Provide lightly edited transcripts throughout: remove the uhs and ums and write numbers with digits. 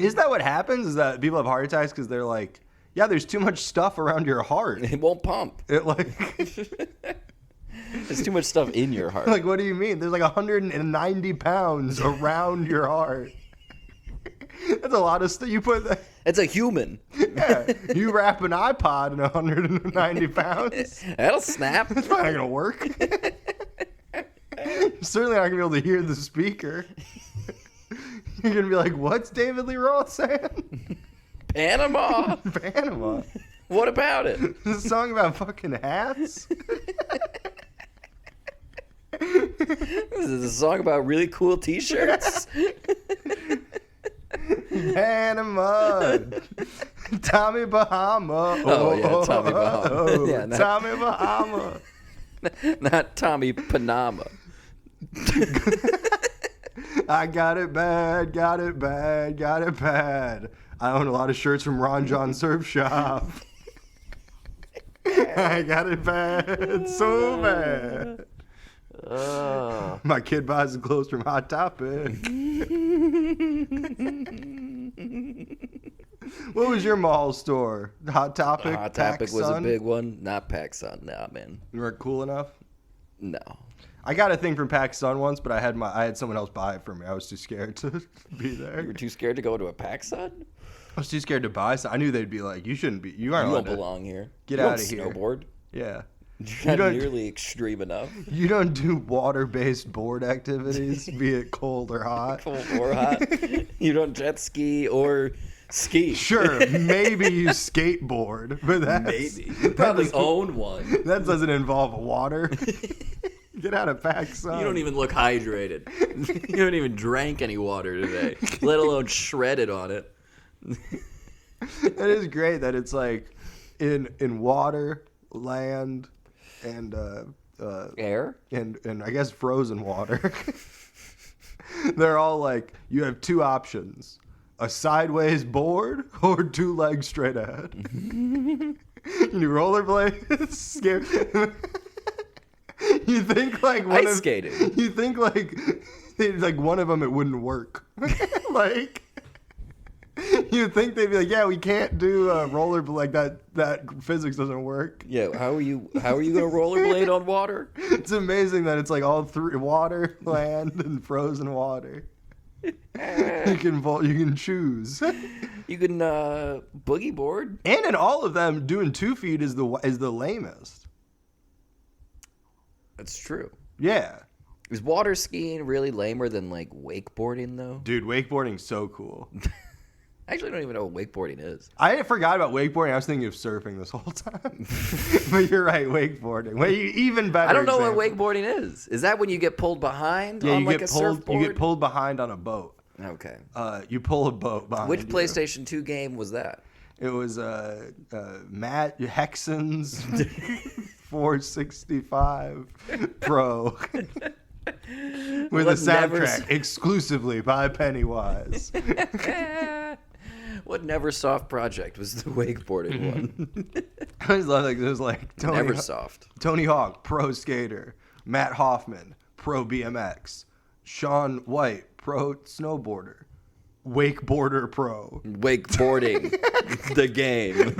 Is that what happens? Is that people have heart attacks because they're like, yeah, there's too much stuff around your heart. It won't pump. It like There's too much stuff in your heart. Like, what do you mean? There's like 190 pounds around your heart. That's a lot of stuff. You put that. It's a human. Yeah, you wrap an iPod in 190 pounds. That'll snap. It's probably not gonna work. You're certainly not gonna be able to hear the speaker. You're gonna be like, "What's David Lee Roth saying?" Panama. Panama. What about it? Is this a song about fucking hats? This is a song about really cool T-shirts. Panama. Tommy Bahama. Oh, yeah, Tommy Bahama. Oh, Yeah, Tommy Bahama. Not Tommy Panama. I got it bad, got it bad, got it bad. I own a lot of shirts from Ron John Surf Shop. I got it bad, so bad. My kid buys the clothes from Hot Topic. What was your mall store? Hot Topic? Hot Topic was a PacSun? big one. Not PacSun, nah, man. You weren't cool enough? No. I got a thing from PacSun once, but I had someone else buy it for me. I was too scared to be there. You were too scared to go to a PacSun? I was too scared to buy something. I knew they'd be like, you shouldn't be. You aren't You allowed don't to belong here. get You out don't of here. snowboard. Yeah. You're not don't- nearly extreme enough. You don't do water-based board activities, be it cold or hot. Cold or hot. You don't jet ski or ski. Sure, maybe you skateboard, but Maybe. You probably doesn't- own one. that doesn't involve water. Get out of PacSun. You don't even look hydrated. You haven't even drank any water today, let alone shredded on it. It is great that it's like in water, land, and Air? and I guess frozen water. They're all like, you have two options: a sideways board or two legs straight ahead. You do rollerblades, skip. You think like Ice skating. You think like one of them it wouldn't work. Like you think they'd be like, yeah, we can't do rollerblade like that. That physics doesn't work. Yeah, how are you gonna rollerblade on water? It's amazing that it's like all three: water, land, and frozen water. You can choose. You can boogie board. And in all of them, doing 2 feet is the lamest. That's true. Yeah. Is water skiing really lamer than like wakeboarding though? Dude, wakeboarding's so cool. I actually don't even know what wakeboarding is. I forgot about wakeboarding. I was thinking of surfing this whole time. But you're right, wakeboarding. Well, even better. I don't know example. what wakeboarding is. Is that when you get pulled behind Yeah, on you like get a pulled. surfboard? You get pulled behind on a boat. Okay. You pull a boat behind. Which you. PlayStation 2 game was that? It was Matt Hexen's 465 Pro with a soundtrack exclusively by Pennywise. What Neversoft project was the wakeboarding one? It was like Tony Hawk, pro skater. Matt Hoffman, pro BMX. Shaun White, pro snowboarder. Wakeboarder pro. Wakeboarding, the game.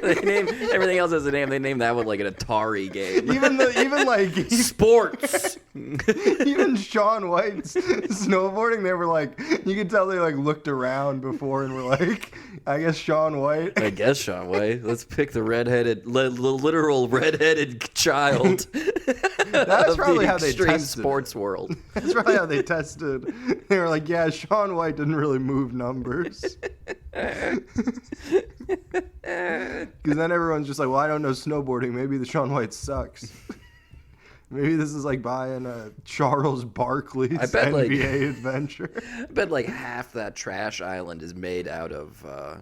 They name everything else has a name. They named that one like an Atari game. Even like Sports. even Shaun White's snowboarding, they were like, you could tell they like looked around before and were like, I guess Shaun White. I guess Shaun White. Let's pick the literal redheaded child. That's probably how they extreme tested sports world. That's probably how they tested. They were like, yeah, Shaun White didn't really move numbers. Because then everyone's just like, well, I don't know snowboarding. Maybe the Shaun White sucks. Maybe this is like buying a Charles Barkley's NBA adventure. I bet like half that trash island is made out of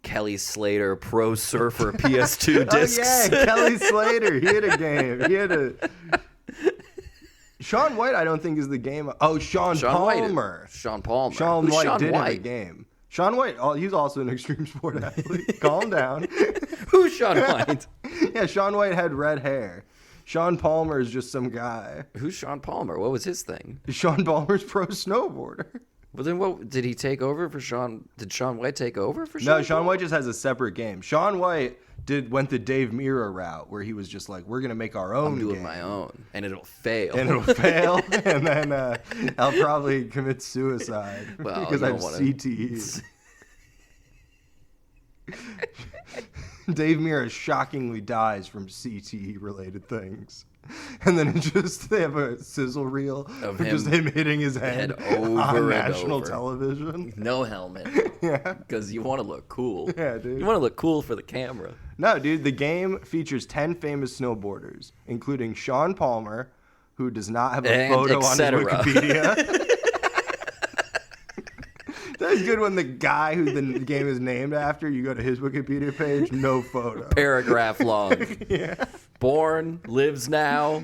Kelly Slater Pro Surfer PS2 discs. Oh yeah, Kelly Slater. He had a game. Shaun White, I don't think is the game. Oh, Shaun Palmer. Shaun Palmer. Shaun Who's White Shaun did White? have a game. Shaun White, he's also an extreme sport athlete. Calm down. Who's Shaun White? Yeah, Shaun White had red hair. Shaun Palmer is just some guy. Who's Shaun Palmer? What was his thing? Shaun Palmer's pro snowboarder. Well, then what did he take over for Shaun? Did Shaun White take over for Shaun? No, Shaun White just has a separate game. Shaun White went the Dave Mirra route where he was just like, we're gonna make our own. I'm doing game. my own, and it'll fail. And it'll fail, and then I'll probably commit suicide because I have CTE. Dave Mirra shockingly dies from CTE-related things. And then they have a sizzle reel of just him hitting his head over on and national over. television. No helmet. Yeah. Because you want to look cool. Yeah, dude. You want to look cool for the camera. No, dude, the game features 10 famous snowboarders, including Sean Palmer, who does not have a photo on his Wikipedia. That's good when the guy who the game is named after, you go to his Wikipedia page, no photo. Paragraph long. Yeah. Born, lives now,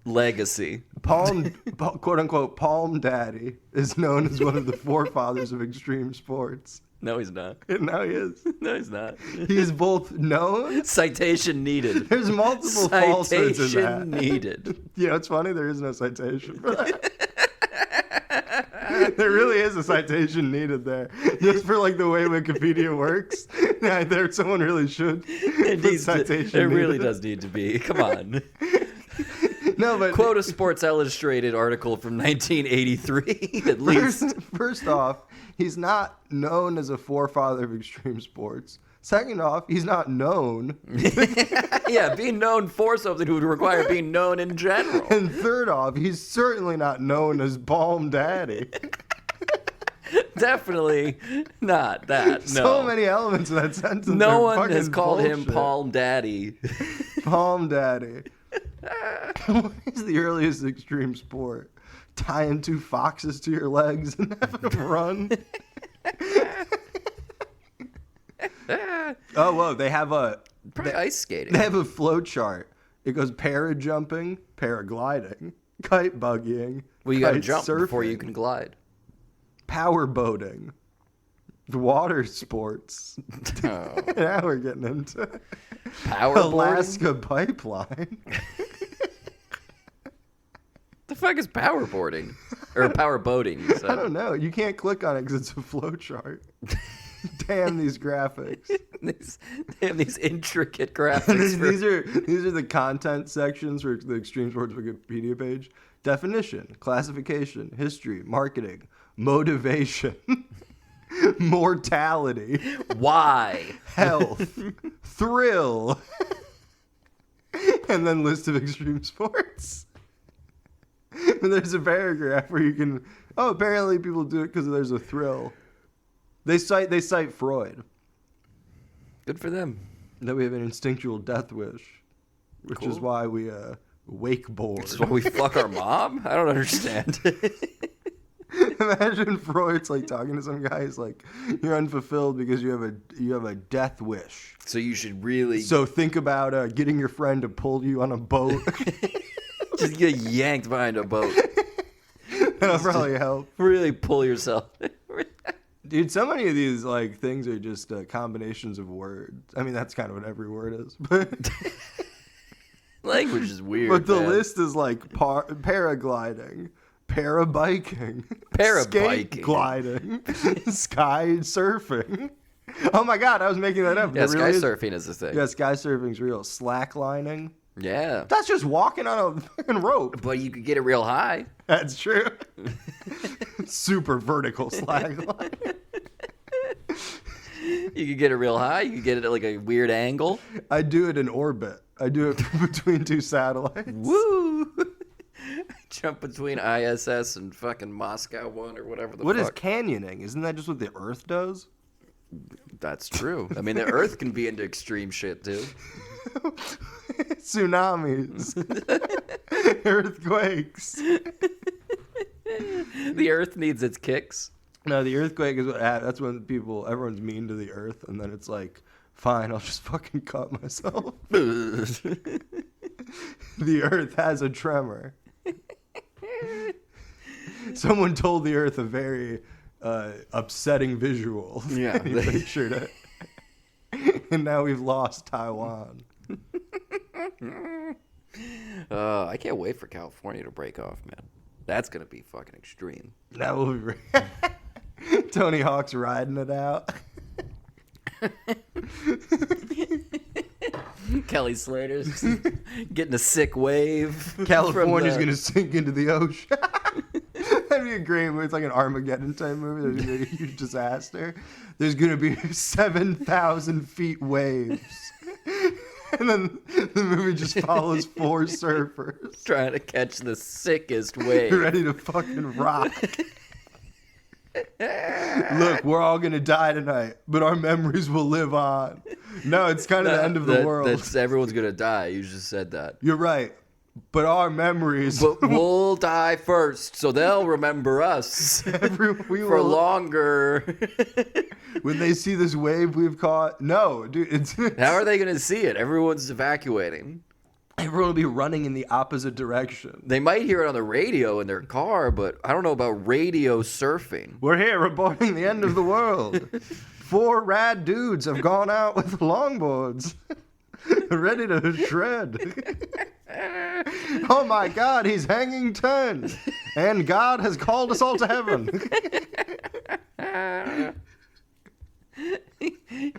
legacy. Quote unquote, Palm Daddy is known as one of the forefathers of extreme sports. No, he's not. And now he is. No, he's not. He's both known. Citation needed. There's multiple falsehoods in that. Citation needed. You know, it's funny, there is no citation for that. There really is a citation needed there. Just for like the way Wikipedia works. Yeah, someone really should. There really does need to be. Come on. No, but quote a Sports Illustrated article from 1983 at least. First off, he's not known as a forefather of extreme sports. Second off, he's not known. Yeah, being known for something would require being known in general. And third off, he's certainly not known as Palm Daddy. Definitely not that. No. So many elements of that sentence. No one has called him Palm Daddy. Palm Daddy. What is the earliest extreme sport? Tying two foxes to your legs and having them run? Oh, whoa. They have probably ice skating. They have a flow chart. It goes parajumping, paragliding, kite buggying. Well, you got to kite jump surfing, before you can glide. Power boating, the water sports. Oh. Now we're getting into Power Alaska pipeline. The fuck is power boarding? Or power boating, you said. I don't know. You can't click on it because it's a flow chart. Damn these graphics. They have these intricate graphics. These are the content sections for the Extreme Sports Wikipedia page. Definition, classification, history, marketing, motivation, mortality, why, health, thrill, and then list of extreme sports. And there's a paragraph where you can. Oh, apparently people do it because there's a thrill. They cite Freud. Good for them. That we have an instinctual death wish, which is why we wakeboard. Which is why we fuck our mom? I don't understand. Imagine Freud's like talking to some guy. He's like, "You're unfulfilled because you have a death wish. So you should really. So think about getting your friend to pull you on a boat. Just get yanked behind a boat. That'll probably help. Really pull yourself." Dude, so many of these like things are just combinations of words. I mean, that's kind of what every word is. But language is weird. But the man. list is like paragliding, parabiking, skate gliding, sky surfing. Oh my god, I was making that up. Yeah, sky surfing is a thing. Yeah, sky surfing's real. Slacklining. Yeah. That's just walking on a fucking rope. But you could get it real high. That's true. Super vertical slackline. You could get it real high. You could get it at like a weird angle. I do it in orbit. I do it between two satellites. Woo! Jump between ISS and fucking Moscow 1 or whatever the fuck. What is canyoning? Isn't that just what the Earth does? That's true. I mean, the Earth can be into extreme shit, too. Tsunamis. Earthquakes. The Earth needs its kicks. No, the earthquake is that's when everyone's mean to the Earth, and then it's like, fine, I'll just fucking cut myself. The Earth has a tremor. Someone told the Earth a very upsetting visual. Yeah, they pictured it. And now we've lost Taiwan. I can't wait for California to break off, man. That's gonna be fucking extreme. That will be Tony Hawk's riding it out. Kelly Slater's getting a sick wave. California's gonna sink into the ocean. That'd be a great movie. It's like an Armageddon type movie. There's gonna be a huge disaster. There's gonna be 7,000 feet waves. And then the movie just follows 4 surfers trying to catch the sickest wave. ready to fucking rock. Look, we're all gonna die tonight, but our memories will live on. No, it's kind of the end of the world. Everyone's gonna die. You just said that. You're right, but our memories. But we'll die first, so they'll remember us for longer. When they see this wave we've caught, no, dude. How are they gonna see it? Everyone's evacuating. Everyone will be running in the opposite direction. They might hear it on the radio in their car, but I don't know about radio surfing. We're here reporting the end of the world. 4 rad dudes have gone out with longboards, ready to shred. Oh my God, he's hanging 10, and God has called us all to heaven.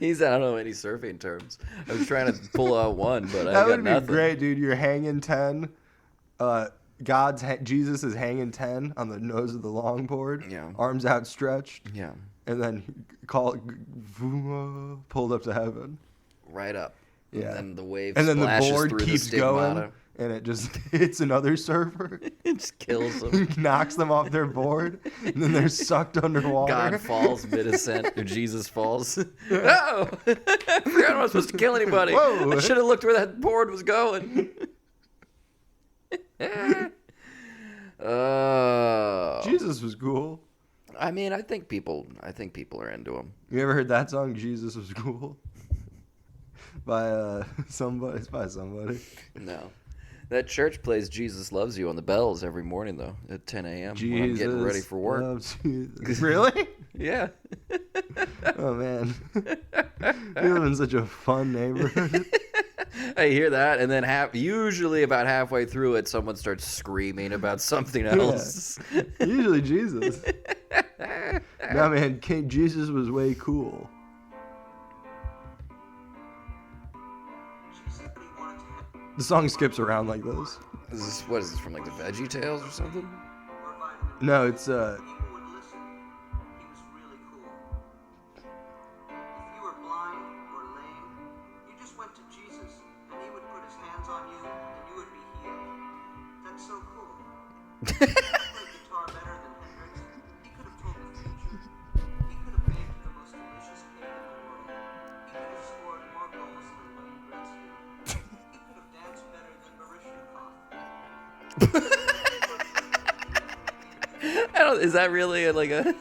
I don't know any surfing terms. I was trying to pull out one, but I got nothing. That would be great, dude. You're hanging 10. Jesus is hanging 10 on the nose of the longboard. Yeah. Arms outstretched. Yeah. And then pulled up to heaven. Right up. Yeah. And then the wave and then the splashes board through keeps the going. And it just hits another surfer. It just kills them. Knocks them off their board. And then they're sucked underwater. God falls mid-ascent. Or Jesus falls. No! I forgot I was supposed to kill anybody. Whoa. I should have looked where that board was going. Jesus was cool. I mean, I think people are into him. You ever heard that song, Jesus Was Cool? By somebody. It's by somebody. No. That church plays Jesus Loves You on the bells every morning, though, at 10 a.m. when I'm getting ready for work. Loves you. Really? Yeah. Oh, man. You live in such a fun neighborhood. I hear that, and then usually about halfway through it, someone starts screaming about something else. Yeah. Usually Jesus. No, man, Jesus was way cool. The song skips around like this. What is this, from like the Veggie Tales or something? No, it's Is that really like a...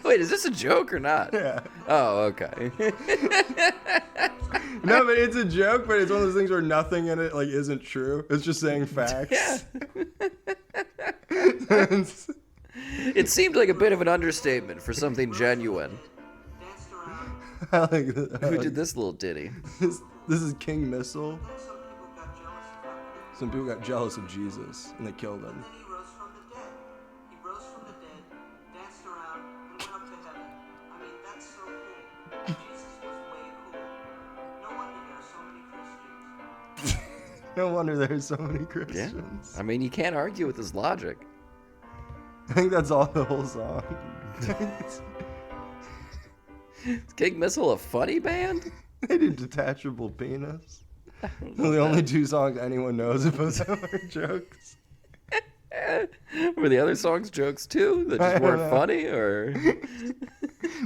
Wait, is this a joke or not? Yeah. Oh, okay. No, but it's a joke, but it's one of those things where nothing in it like isn't true. It's just saying facts. Yeah. It seemed like a bit of an understatement for something genuine. I like this. Who did this little ditty? This is King Missile. Some people got jealous of Jesus and they killed him. No wonder there's so many Christians. Yeah. I mean, you can't argue with his logic. I think that's all the whole song. Is King Missile a funny band? They did Detachable Penis. The only 2 songs anyone knows about them are jokes. Were the other songs jokes too that just weren't funny, or?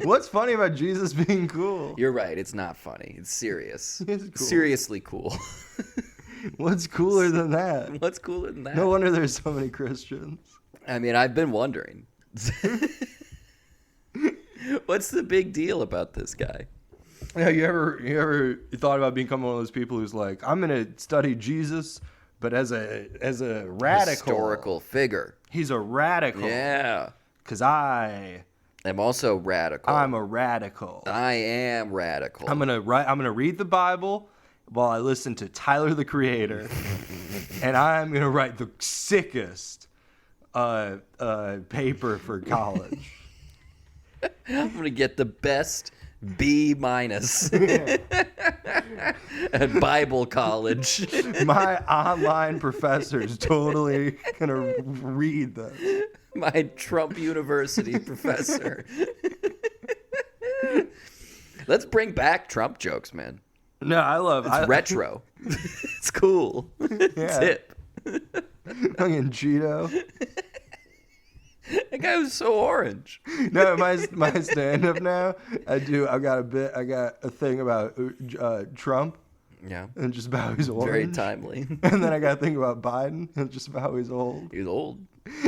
What's funny about Jesus being cool? You're right. It's not funny. It's serious. It's cool. Seriously cool. What's cooler than that? What's cooler than that? No wonder there's so many Christians. I mean, I've been wondering. What's the big deal about this guy? Yeah, you ever thought about becoming one of those people who's like, I'm gonna study Jesus, but as a radical historical figure. He's a radical. Yeah. Because I I'm also radical. I'm a radical. I am radical. I'm gonna read the Bible while I listen to Tyler the Creator, and I'm gonna write the sickest paper for college. I'm gonna get the best B- at Bible college. My online professor is totally gonna read this. My Trump University professor. Let's bring back Trump jokes, man. No, I love It's retro. It's cool. It's hip. Fucking Cheeto. That guy was so orange. No, my stand up now. I got a thing about Trump. Yeah. And just about how he's orange. Very timely. And then I got a thing about Biden and just about how he's old. He's old.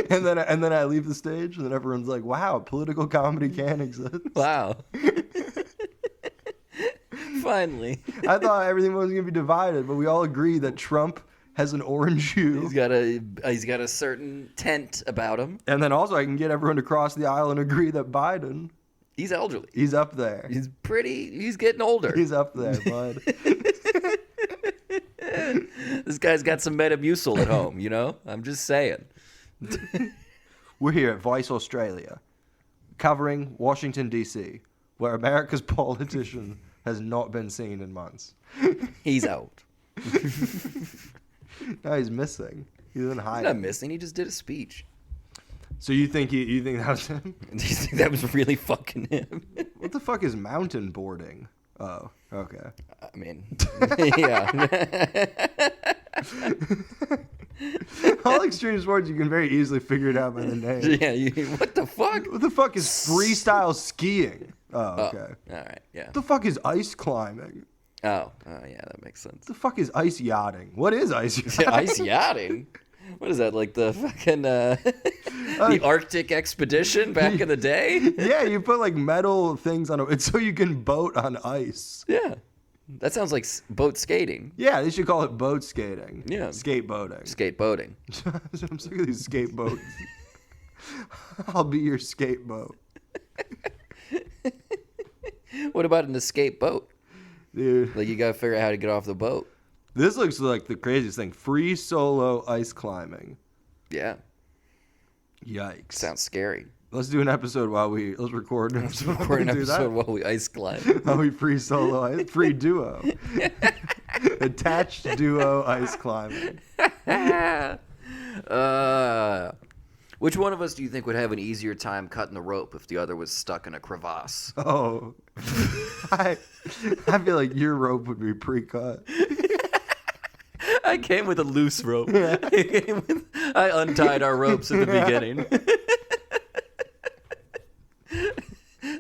And then I leave the stage and then everyone's like, "Wow, political comedy can exist." Wow. Finally. I thought everything was gonna be divided, but we all agree that Trump has an orange hue. He's got a certain tint about him. And then also I can get everyone to cross the aisle and agree that Biden, He's elderly. he's up there. He's getting older. He's up there, bud. This guy's got some Metamucil at home, you know? I'm just saying. We're here at Voice Australia, covering Washington, D.C., where America's politician has not been seen in months. He's out. No, he's missing. He's in He's hiding. not missing. He just did a speech. So you think that was him? Do you think that was really fucking him? What the fuck is mountain boarding? Oh, okay. I mean, yeah. All extreme sports, you can very easily figure it out by the name. Yeah, what the fuck? What the fuck is freestyle skiing? Oh, okay. All right, yeah. What the fuck is ice climbing? Oh, yeah, that makes sense. What the fuck is ice yachting? What is ice yachting? Ice yachting? What is that, like the fucking, the Arctic expedition back in the day? Yeah, you put like metal things on it. It's so you can boat on ice. Yeah. That sounds like boat skating. Yeah, they should call it boat skating. Yeah. Skateboating. Skateboating. I'm sick of these skateboats. I'll be your skateboat. What about an escape boat? Dude. Like, you gotta figure out how to get off the boat. This looks like the craziest thing. Free solo ice climbing. Yeah. Yikes. Sounds scary. Let's do an episode let's record an episode. Record an while we do episode that. while we ice climb. While we free solo ice, free duo. Attached duo ice climbing. Which one of us do you think would have an easier time cutting the rope if the other was stuck in a crevasse? Oh. I feel like your rope would be pre-cut. I came with a loose rope. I untied our ropes at the beginning.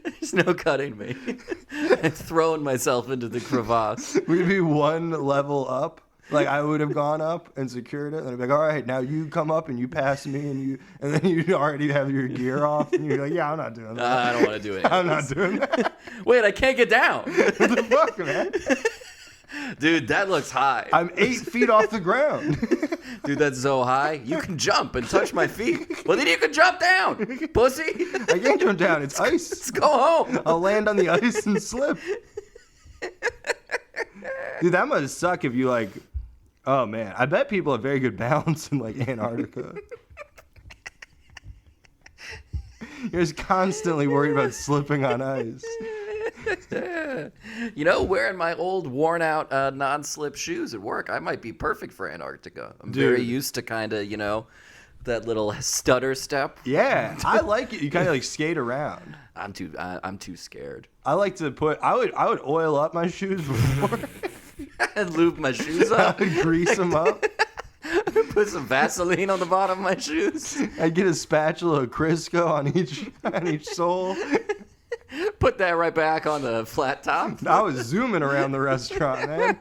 There's no cutting me. I'm throwing myself into the crevasse. We'd be one level up. Like I would have gone up and secured it, and I'd be like, "All right, now you come up and you pass me, and then you already have your gear off, and you're like, yeah, I'm not doing that. I don't want to do it. I'm not doing that. Wait, I can't get down. What the fuck, man? Dude, that looks high. I'm 8 feet off the ground. Dude, that's so high. You can jump and touch my feet. Well, then you can jump down, pussy. I can't jump down. It's ice. Let's go home. I'll land on the ice and slip. Dude, that must suck if you like. Oh man, I bet people have very good balance in like Antarctica. You're just constantly worried about slipping on ice. You know, wearing my old worn-out non-slip shoes at work, I might be perfect for Antarctica. I'm very used to kind of, you know, that little stutter step. Yeah, I like it. You kind of like skate around. I'm too scared. I like to put. I would oil up my shoes before. And lube my shoes I up. would grease them up. Put some Vaseline on the bottom of my shoes. I'd get a spatula of Crisco on each sole. Put that right back on the flat top. I was zooming around the restaurant, man.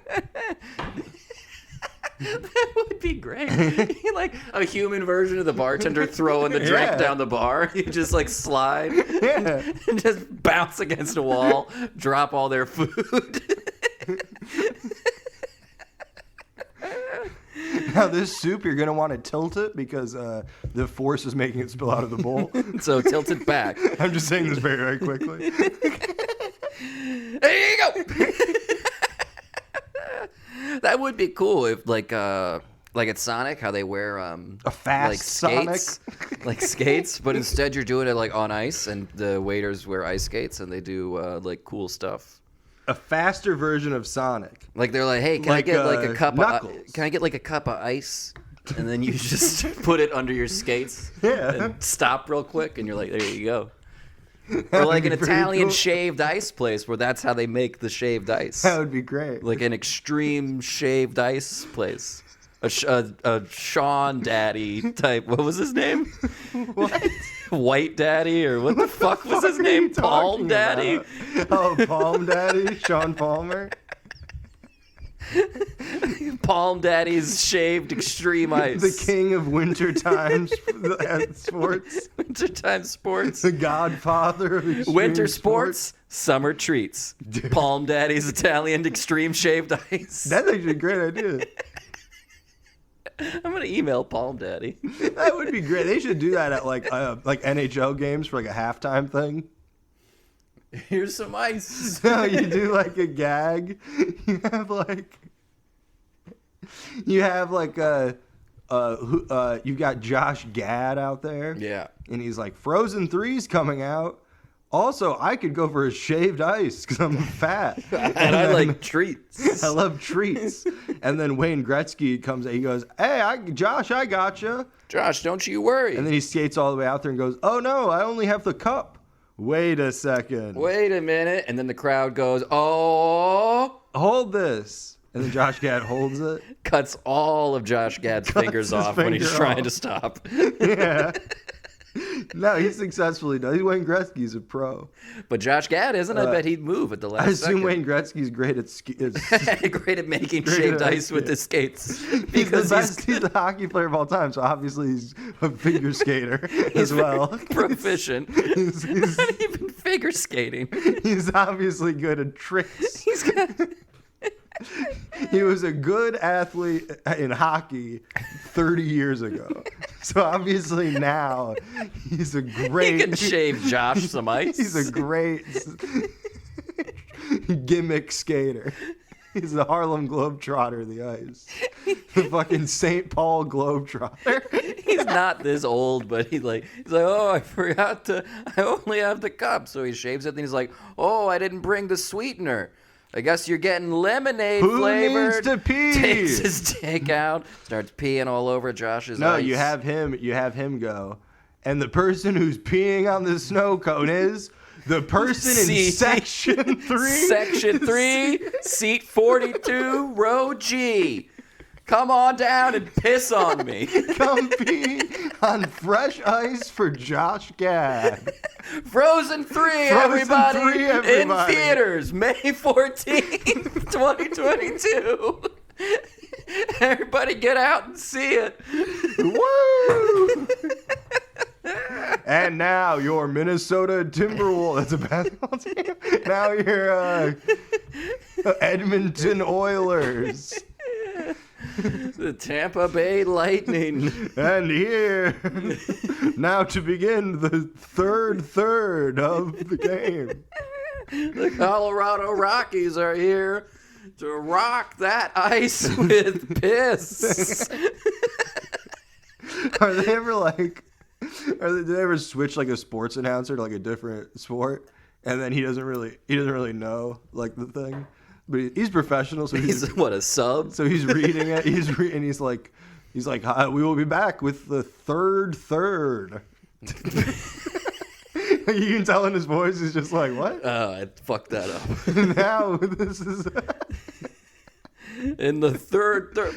That would be great. Like a human version of the bartender throwing the drink down the bar. You just like slide and just bounce against a wall, drop all their food. Now this soup, you're gonna want to tilt it because the force is making it spill out of the bowl. So tilt it back. I'm just saying this very, very quickly. There you go. That would be cool if like at Sonic, how they wear A fast like skates, Sonic. like skates, but instead you're doing it like on ice, and the waiters wear ice skates, and they do like cool stuff. A faster version of Sonic. Like they're like, hey, can I Like, get like a cup? Knuckles. Can I get like a cup of ice? And then you just put it under your skates Yeah. and stop real quick, and you're like, there you go. Or like an That'd be pretty Italian cool. shaved ice place where that's how they make the shaved ice. That would be great. Like an extreme shaved ice place. A Shaun Daddy type. What was his name? What? White Daddy, or what the fuck was his What are you name? Palm talking Daddy. about? Oh, Palm Daddy, Sean Palmer. Palm Daddy's shaved extreme ice. The king of wintertime sports. Wintertime sports. The godfather of extreme Winter sports, summer treats. Palm Daddy's Italian extreme shaved ice. That's actually a great idea. I'm gonna email Palm Daddy. That would be great. They should do that at like NHL games for like a halftime thing. Here's some ice. So you do like a gag. You have like you got Josh Gad out there. Yeah. And he's like, Frozen 3's coming out. Also, I could go for a shaved ice because I'm fat. And I like treats. I love treats. And then Wayne Gretzky comes. He goes, "Hey, Josh, I gotcha." Josh, don't you worry. And then he skates all the way out there and goes, "Oh no, I only have the cup." Wait a second. Wait a minute. And then the crowd goes, oh. Hold this. And then Josh Gad holds it. Cuts all of Josh Gad's fingers his off when he's finger trying off. to stop. Yeah. No, he successfully does. Wayne Gretzky's a pro. But Josh Gad isn't. I bet he'd move at the last I assume second. Wayne Gretzky's great at Great at making Great shaved at ice with it. his skates. He's the Because best. He's the hockey player of all time, so obviously he's a figure skater as well. proficient. He's Not even figure skating. he's obviously good at tricks. He's got... He was a good athlete in hockey 30 years ago. So obviously now he's a great... He can shave Josh some ice. He's a great gimmick skater. He's the Harlem Globetrotter of the ice. The fucking St. Paul Globetrotter. He's not this old, but he's like, oh, I forgot I only have the cup. So he shaves it, and he's like, oh, I didn't bring the sweetener. I guess you're getting lemonade Who flavored. needs to pee? Takes his dick out, starts peeing all over Josh's No, ice. you have him go. And the person who's peeing on the snow cone is the person in section 3. Section 3, seat 42, row G. Come on down and piss on me. Come pee on fresh ice for Josh Gad. Frozen 3, everybody, 3, everybody. in theaters, May 14th, 2022. Everybody get out and see it. Woo! And now your Minnesota Timberwolves. That's a basketball team. Now your Edmonton Oilers. The Tampa Bay Lightning. And here, now to begin the third of the game. The Colorado Rockies are here to rock that ice with piss. Are they ever like? Do they ever switch like a sports announcer to like a different sport, and then he doesn't really know like the thing, but he's professional, so He's what, a sub? so he's reading it. And he's like, "Hi, we will be back with the third." You can tell in his voice, he's just like, "What?" Oh, I fucked that up. Now this is. In the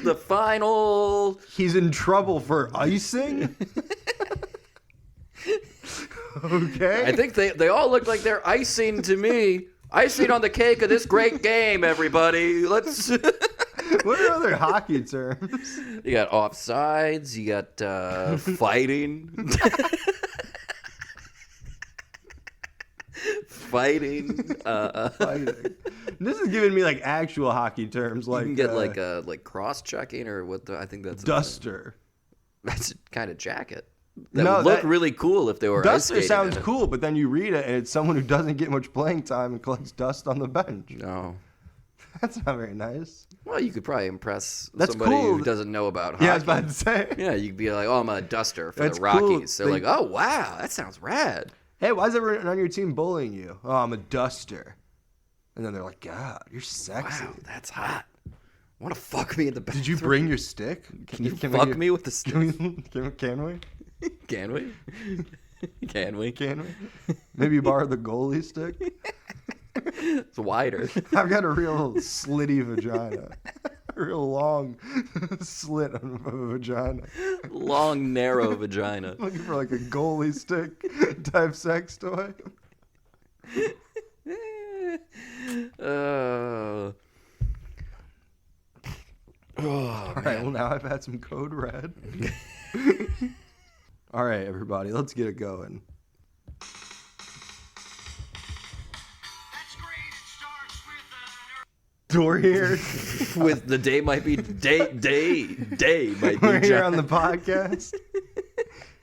the final. He's in trouble for icing. Okay. I think they all look like they're icing to me. Icing on the cake of this great game, everybody. Let's. What are other hockey terms? You got offsides. You got fighting. fighting. Fighting. This is giving me like actual hockey terms, like You can get like cross-checking or what? I think that's duster. That's a kind of jacket. That would look really cool if they were ice Duster skating sounds in it. cool, but then you read it and it's someone who doesn't get much playing time and collects dust on the bench. No. That's not very nice. Well, you could probably impress That's somebody cool. who doesn't know about hockey. Yeah, I was about to say. Yeah, you could be like, oh, I'm a duster for That's the Rockies. cool. They're like, oh, wow, that sounds rad. Hey, why is everyone on your team bullying you? Oh, I'm a duster. And then they're like, God, you're sexy. Wow, that's hot. Want to fuck me in the bathroom? Did you bring your stick? Can you fuck me with the stick? Can we? Can we? Can we? Can we? Maybe you borrowed the goalie stick? It's wider. I've got a real slitty vagina. A real long slit of a vagina. Long, narrow vagina. Looking for like a goalie stick type sex toy. All right, well, now I've had some Code Red. All right, everybody, let's get it going. We're here. With the day might be day might be. We're here on the podcast.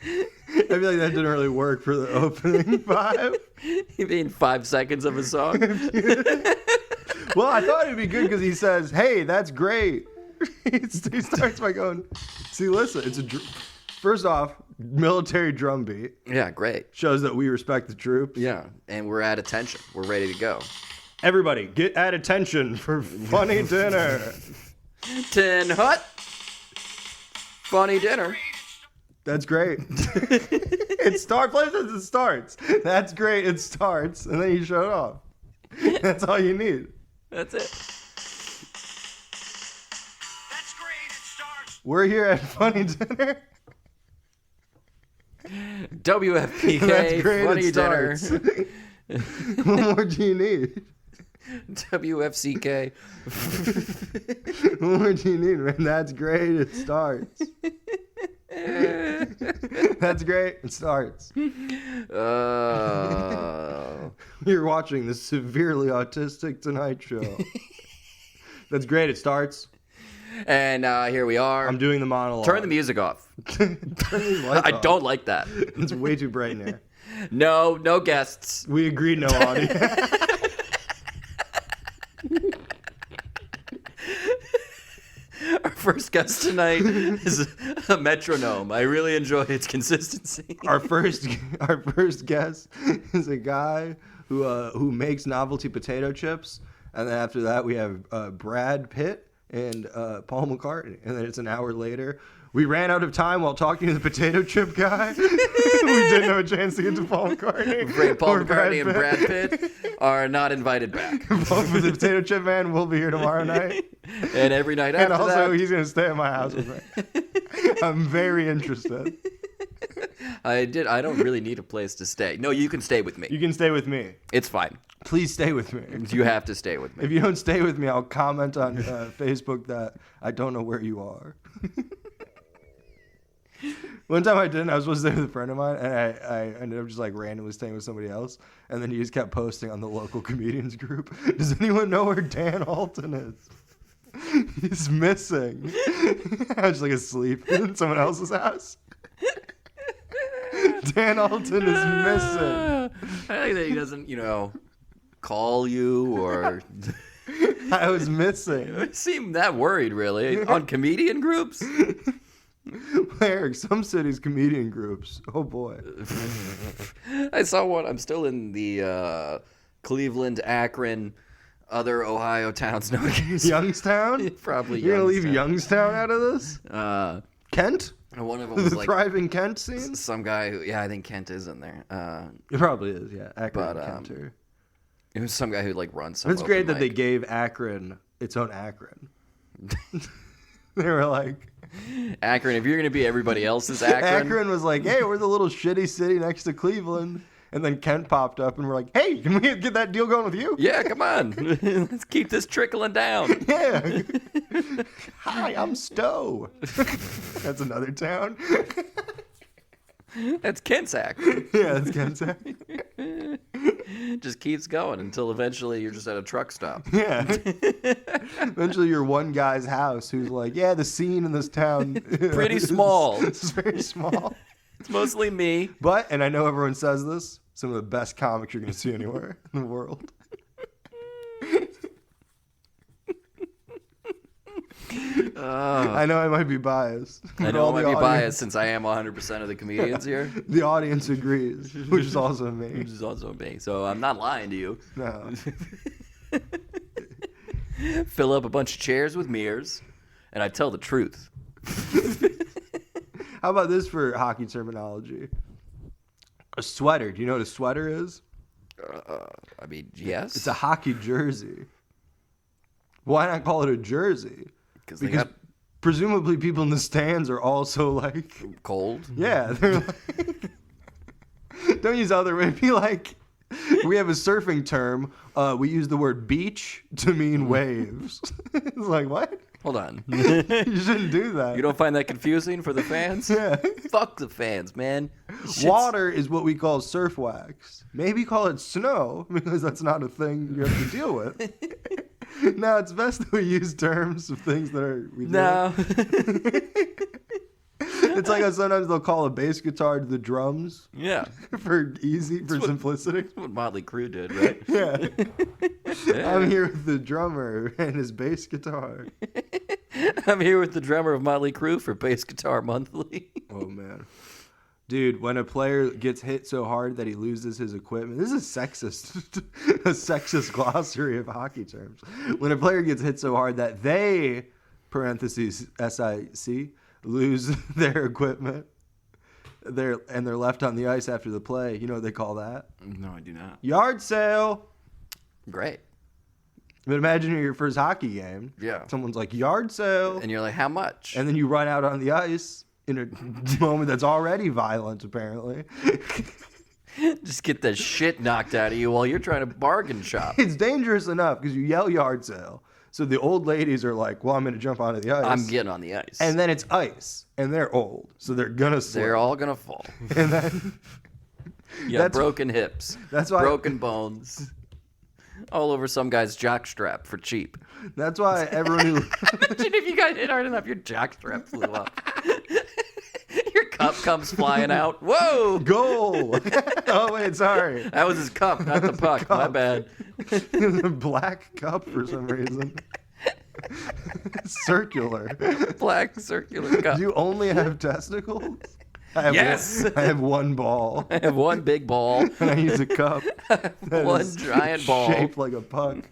I feel like that didn't really work for the opening 5. You mean 5 seconds of a song? Well, I thought it'd be good because he says, "Hey, that's great." He starts by going, "See, listen, it's first off, military drum beat. Yeah, great. Shows that we respect the troops. Yeah, and we're at attention. We're ready to go. Everybody, get at attention for funny dinner. Tin Hut. Funny dinner. That's great. It starts. It starts. That's great. It starts, and then you shut it off. That's all you need. That's it. That's great. It starts. We're here at Funny Dinner. WFPK. That's great. Funny It dinner. starts. What more do you need? WFCK. What more do you need, man? That's great. It starts. That's great. It starts. You're watching the severely autistic Tonight Show. That's great. It starts. And here we are. I'm doing the monologue. Turn the music off. Turn these lights I off. don't like that. It's way too bright in here. No guests. We agreed no audio. Our first guest tonight is a metronome. I really enjoy its consistency. Our first guest is a guy who makes novelty potato chips, and then after that we have Brad Pitt and Paul McCartney, and then it's an hour later. We ran out of time while talking to the potato chip guy. We didn't have a chance to get to Paul McCartney. Paul McCartney and Brad Pitt are not invited back. Both of the potato chip man will be here tomorrow night. And every night after And also, that. he's going to stay at my house with me. I'm very interested. I don't really need a place to stay. No, you can stay with me. You can stay with me. It's fine. Please stay with me. You have to stay with me. If you don't stay with me, I'll comment on Facebook that I don't know where you are. One time I didn't. I was supposed to stay with a friend of mine, and I ended up just like randomly staying with somebody else. And then he just kept posting on the local comedians group. Does anyone know where Dan Alton is? He's missing. I was like asleep in someone else's house. Dan Alton is missing. I think that he doesn't, call you or I was missing. seem that worried, really, on comedian groups. Eric, some cities comedian groups. Oh boy. I saw one. I'm still in the Cleveland, Akron, other Ohio towns. No, Youngstown? Probably. You're gonna leave Youngstown out of this? Kent? One of them was The like thriving Kent scene? some guy who, I think Kent is in there. It probably is, yeah. Akron But, and Kent are. It was some guy who like runs some. It's great that they mic. gave Akron its own Akron. They were like, Akron. If you're gonna be everybody else's Akron, Akron was like, hey, we're the little shitty city next to Cleveland. And then Kent popped up and we're like, hey, can we get that deal going with you? yeah, come on, let's keep this trickling down. Yeah. Hi, I'm Stowe. That's another town. That's Kent's Akron. Yeah, that's Kent's Akron. Just keeps going until eventually you're just at a truck stop. Yeah. Eventually, you're one guy's house who's like, yeah, the scene in this town Pretty small. It's very small. It's mostly me. But, and I know everyone says this, some of the best comics you're going to see anywhere in the world. I know I might be biased. I know I might be biased since I am 100% of the comedians here. The audience agrees, which is also me. Which is also me. So I'm not lying to you. No. Fill up a bunch of chairs with mirrors, and I tell the truth. How about this for hockey terminology? A sweater. Do you know what a sweater is? I mean, yes. It's a hockey jersey. Why not call it a jersey? Because presumably people in the stands are also like cold. Yeah, they're like, don't use other. It'd be like we have a surfing term. We use the word beach to mean waves. It's like what? Hold on. You shouldn't do that. You don't find that confusing for the fans? Yeah. Fuck the fans, man. Water is what we call surf wax. Maybe call it snow because that's not a thing you have to deal with. No, it's best that we use terms of things that are. No. It's like how sometimes they'll call a bass guitar to the drums. Yeah. For simplicity. That's what Motley Crue did, right? Yeah. Yeah. I'm here with the drummer and his bass guitar. I'm here with the drummer of Motley Crue for Bass Guitar Monthly. Oh, man. Dude, when a player gets hit so hard that he loses his equipment, this is a sexist glossary of hockey terms. When a player gets hit so hard that they, parentheses, SIC, lose their equipment, they're left on the ice after the play, you know what they call that? No, I do not. Yard sale. Great. But imagine you're your first hockey game. Yeah. Someone's like, yard sale. And you're like, how much? And then you run out on the ice in a moment that's already violent, apparently. Just get the shit knocked out of you while you're trying to bargain shop. It's dangerous enough because you yell yard sale. So the old ladies are like, well, I'm going to jump onto the ice. I'm getting on the ice. And then it's ice. And they're old. So they're going to slip. They're all going to fall. And then... You have broken hips. That's why... Broken bones. All over some guy's jockstrap for cheap. That's why everyone who... Imagine if you got hit hard enough, your jockstrap flew up. Your cup comes flying out. Whoa! Goal! Oh, wait, sorry. That was his cup, not the puck. My bad. A black cup for some reason. Circular. Black circular cup. Do you only have testicles? Yes. I have one ball. I have one big ball. And I use a cup. that One is giant ball. Shaped like a puck.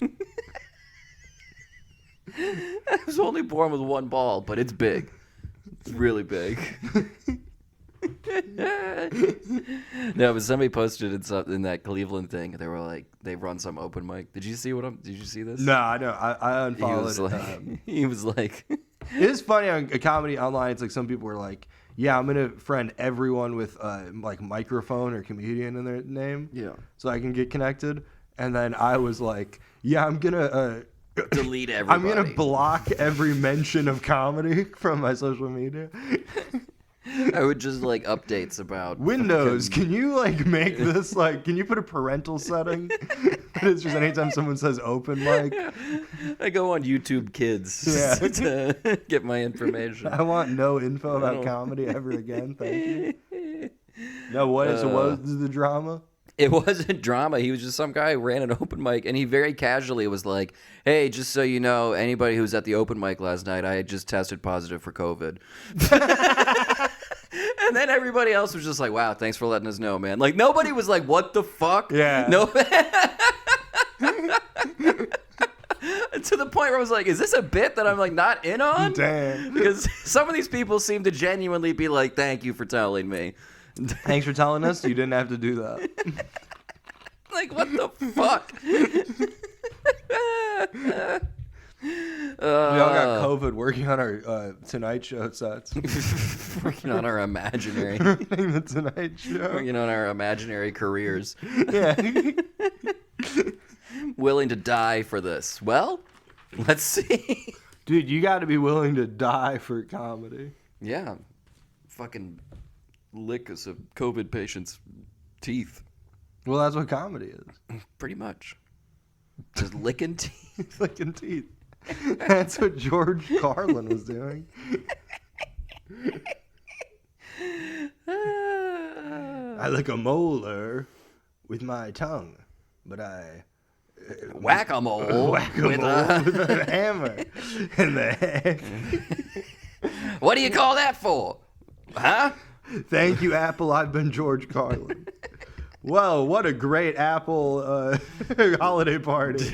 I was only born with one ball, but it's big. It's really big. No, but somebody posted in that Cleveland thing. They were like, they run some open mic. Did you see Did you see this? No, I know. I unfollowed He was like, it is funny on a comedy online. It's like some people were like, yeah, I'm going to friend everyone with like microphone or comedian in their name. Yeah. So I can get connected. And then I was like, yeah, I'm going to... delete everybody. I'm going to block every mention of comedy from my social media. I would just like updates about Windows. Can you like make this like? Can you put a parental setting? It's just anytime someone says open mic. I go on YouTube Kids to get my information. I want no info about comedy ever again. Thank you. No, what is the drama? It wasn't drama. He was just some guy who ran an open mic, and he very casually was like, hey, just so you know, anybody who was at the open mic last night, I had just tested positive for COVID. And then everybody else was just like, wow, thanks for letting us know, man. Like, nobody was like, what the fuck? Yeah. No. To the point where I was like, is this a bit that I'm like not in on? Damn. Because some of these people seem to genuinely be like, thank you for telling me. Thanks for telling us. You didn't have to do that. Like, what the fuck? We all got COVID working on our Tonight Show sets. Working on our imaginary. The Tonight Show. Working on our imaginary careers. Yeah. Willing to die for this. Well, let's see. Dude, you got to be willing to die for comedy. Yeah. Fucking lick us a COVID patient's teeth. Well, that's what comedy is. Pretty much. Just licking teeth. Licking teeth. That's what George Carlin was doing. I lick a molar with my tongue, but I Whack-a-mole. with a hammer in the head. What do you call that for? Huh? Thank you, Apple. I've been George Carlin. Whoa, what a great Apple holiday party.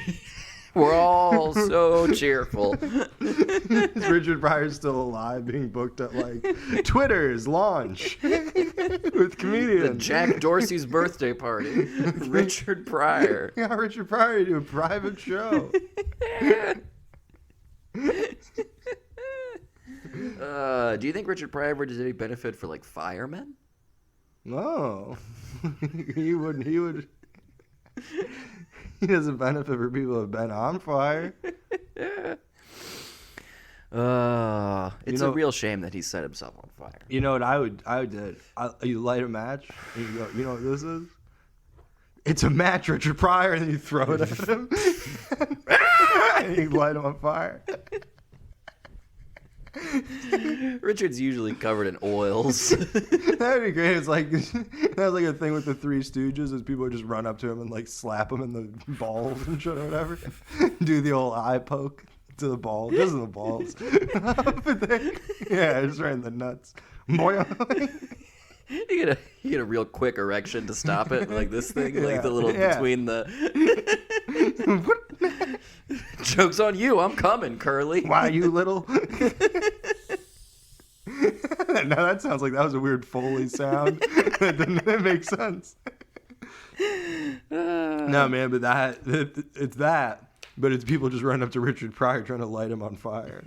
We're all so cheerful. Is Richard Pryor still alive, being booked at like Twitter's launch with comedians? Jack Dorsey's birthday party. Richard Pryor. Yeah, Richard Pryor do a private show. Do you think Richard Pryor ever did any benefit for like firemen? No, he would. He doesn't benefit for people who have been on fire. It's a real shame that he set himself on fire. You know what I would do? You light a match, and you go, you know what this is? It's a match, Richard Pryor, and then you throw it at him. And you light him on fire. Richard's usually covered in oils. That'd be great. It's like that was like a thing with the Three Stooges, is people would just run up to him and like slap him in the balls and shit or whatever. Do the old eye poke to the ball, just in the balls. Yeah, just right in the nuts. Boy. You get a real quick erection to stop it, like this thing, like the little between the. Joke's on you, I'm coming, Curly. Why, you little? Now that sounds like that was a weird Foley sound. That didn't make sense. No, man, but it's that. But it's people just running up to Richard Pryor trying to light him on fire.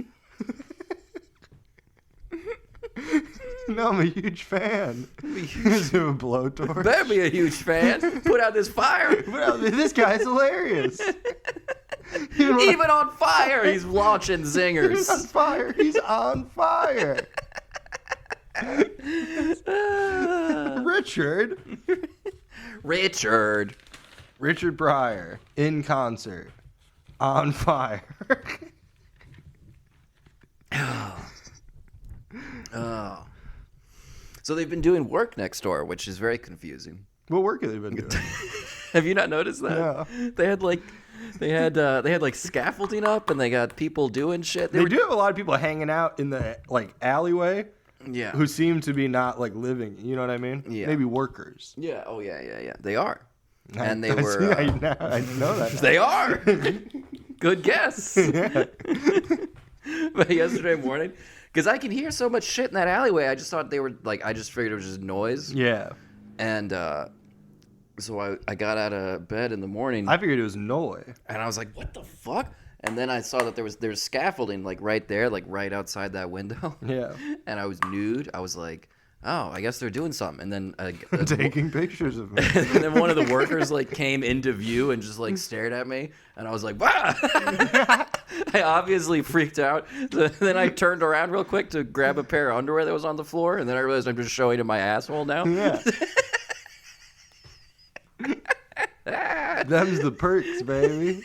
No, I'm a huge fan. He's a blowtorch. Better be a huge fan. Put out this fire. This guy's hilarious. Even on fire, he's launching zingers. He's on fire. He's on fire. Richard Pryor in concert on fire. Oh. So they've been doing work next door, which is very confusing. What work have they been doing? Have you not noticed that? Yeah. They had like scaffolding up, and they got people doing shit. They do have a lot of people hanging out in the like alleyway. Yeah. Who seem to be not like living. You know what I mean? Yeah. Maybe workers. Yeah. Oh yeah. They are. And they I were. I know that. They are. Good guess. Yeah. But yesterday morning, because I can hear so much shit in that alleyway, I just thought they were like, I just figured it was just noise. Yeah. And so I got out of bed in the morning. I figured it was Noi. And I was like, what the fuck? And then I saw that there's scaffolding like right there, like right outside that window. Yeah. And I was nude. I was like, oh, I guess they're doing something. And then taking pictures of me. and then one of the workers like came into view and just like stared at me, and I was like, "Bah!" I obviously freaked out. Then I turned around real quick to grab a pair of underwear that was on the floor, and then I realized I'm just showing him my asshole now. Yeah. Them's the perks, baby.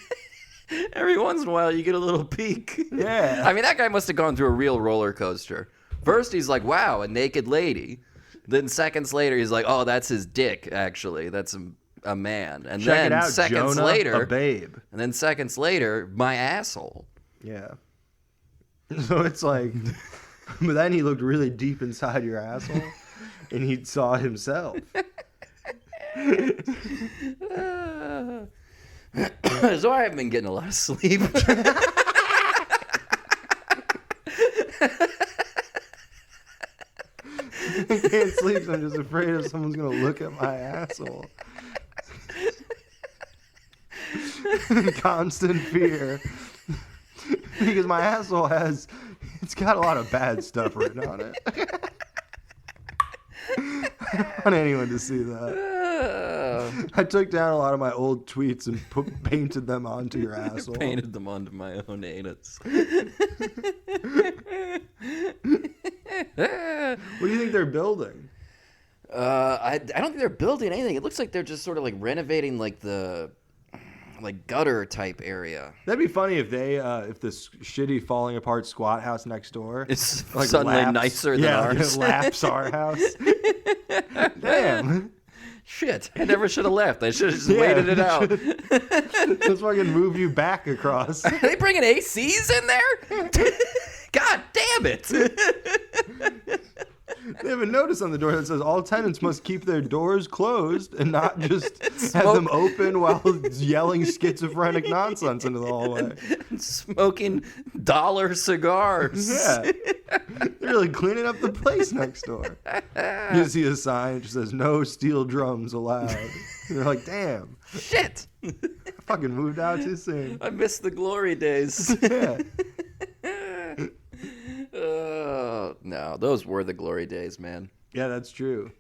Every once in a while, you get a little peek. Yeah. I mean, that guy must have gone through a real roller coaster. First, he's like, wow, a naked lady. Then seconds later, he's like, oh, that's his dick, actually. That's a man. And Check then it out, seconds Jonah, later, a babe. And then seconds later, my asshole. Yeah. So it's like, but then he looked really deep inside your asshole, and he saw himself. So I haven't been getting a lot of sleep. I can't sleep, so I'm just afraid if someone's gonna look at my asshole. Constant fear. Because my asshole it's got a lot of bad stuff written on it. I don't want anyone to see that. I took down a lot of my old tweets and painted them onto your asshole. Painted them onto my own anus. What do you think they're building? I don't think they're building anything. It looks like they're just sort of like renovating like the gutter type area. That'd be funny if they if this shitty falling apart squat house next door It's suddenly nicer than ours. It laps our house. Damn. Shit, I never should have left. I should have just waited it out. Let's fucking move you back across. Are they bringing ACs in there? God damn it. They have a notice on the door that says all tenants must keep their doors closed and not just have them open while yelling schizophrenic nonsense into the hallway. Smoking dollar cigars. Yeah. They're really cleaning up the place next door. You see a sign that just says no steel drums allowed. And you're like, damn. Shit. I fucking moved out too soon. I miss the glory days. Yeah. No, those were the glory days, man. Yeah, that's true.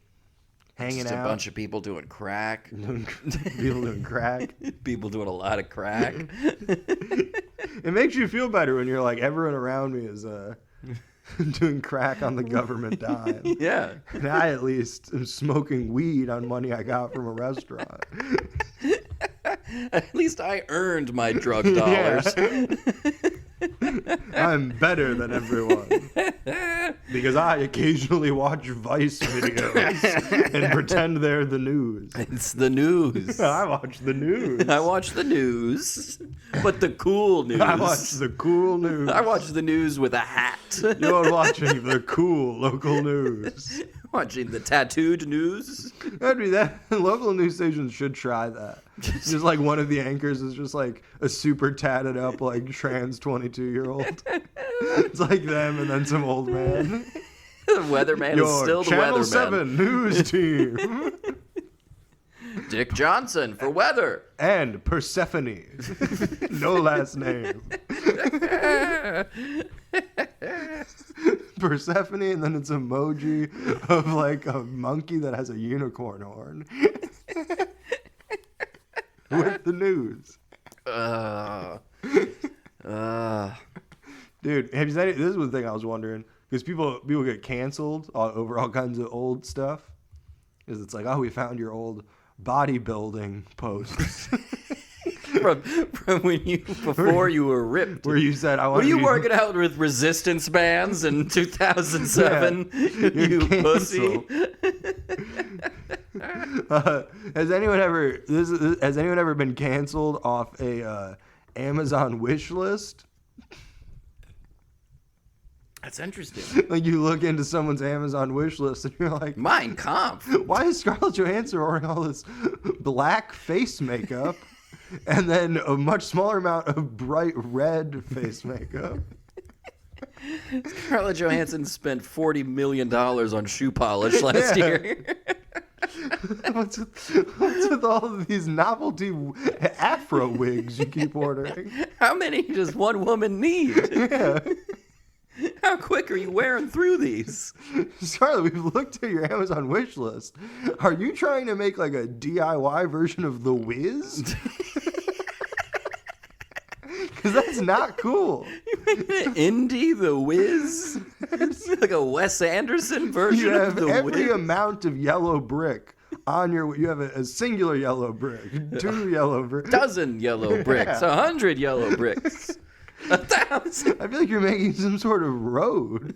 Hanging Just out. a bunch of people doing crack. People doing crack. People doing a lot of crack. It makes you feel better when you're like, everyone around me is doing crack on the government dime. Yeah. And I at least am smoking weed on money I got from a restaurant. At least I earned my drug dollars. I'm better than everyone. Because I occasionally watch Vice videos and pretend they're the news. It's the news. I watch the news. I watch the news, but the cool news. I watch the cool news. I watch the news with a hat. You're watching the cool local news. Watching the tattooed news. That'd be that. Local news stations should try that. Just like one of the anchors is just like a super tatted up like trans 22-year-old. It's like them and then some old man. The weatherman is still the Channel weatherman. 7 news team. Dick Johnson for weather. And Persephone. No last name. Persephone, and then it's emoji of like a monkey that has a unicorn horn. With the news. Dude, have you seen it? This is the thing I was wondering. Because people get canceled over all kinds of old stuff. Because it's like, oh, we found your old bodybuilding posts. from when you before you were ripped. Where you said, I want Were you working out with resistance bands in 2007? Yeah, you pussy. Has anyone ever been canceled off a Amazon wish list? That's interesting. Like you look into someone's Amazon wish list and you're like, Mein Kampf. why is Scarlett Johansson wearing all this black face makeup and then a much smaller amount of bright red face makeup? Scarlett Johansson spent $40 million on shoe polish last year. What's with all of these novelty afro wigs you keep ordering? How many does one woman need? Yeah. How quick are you wearing through these? Scarlett, we've looked at your Amazon wish list. Are you trying to make like a DIY version of The Wiz? Because that's not cool. Indie The Wiz? Like a Wes Anderson version You of have The every Wiz? amount of yellow brick on your. You have a singular yellow brick, 2 yellow bricks. Dozen yellow bricks, 100 yellow bricks, 1,000. I feel like you're making some sort of road.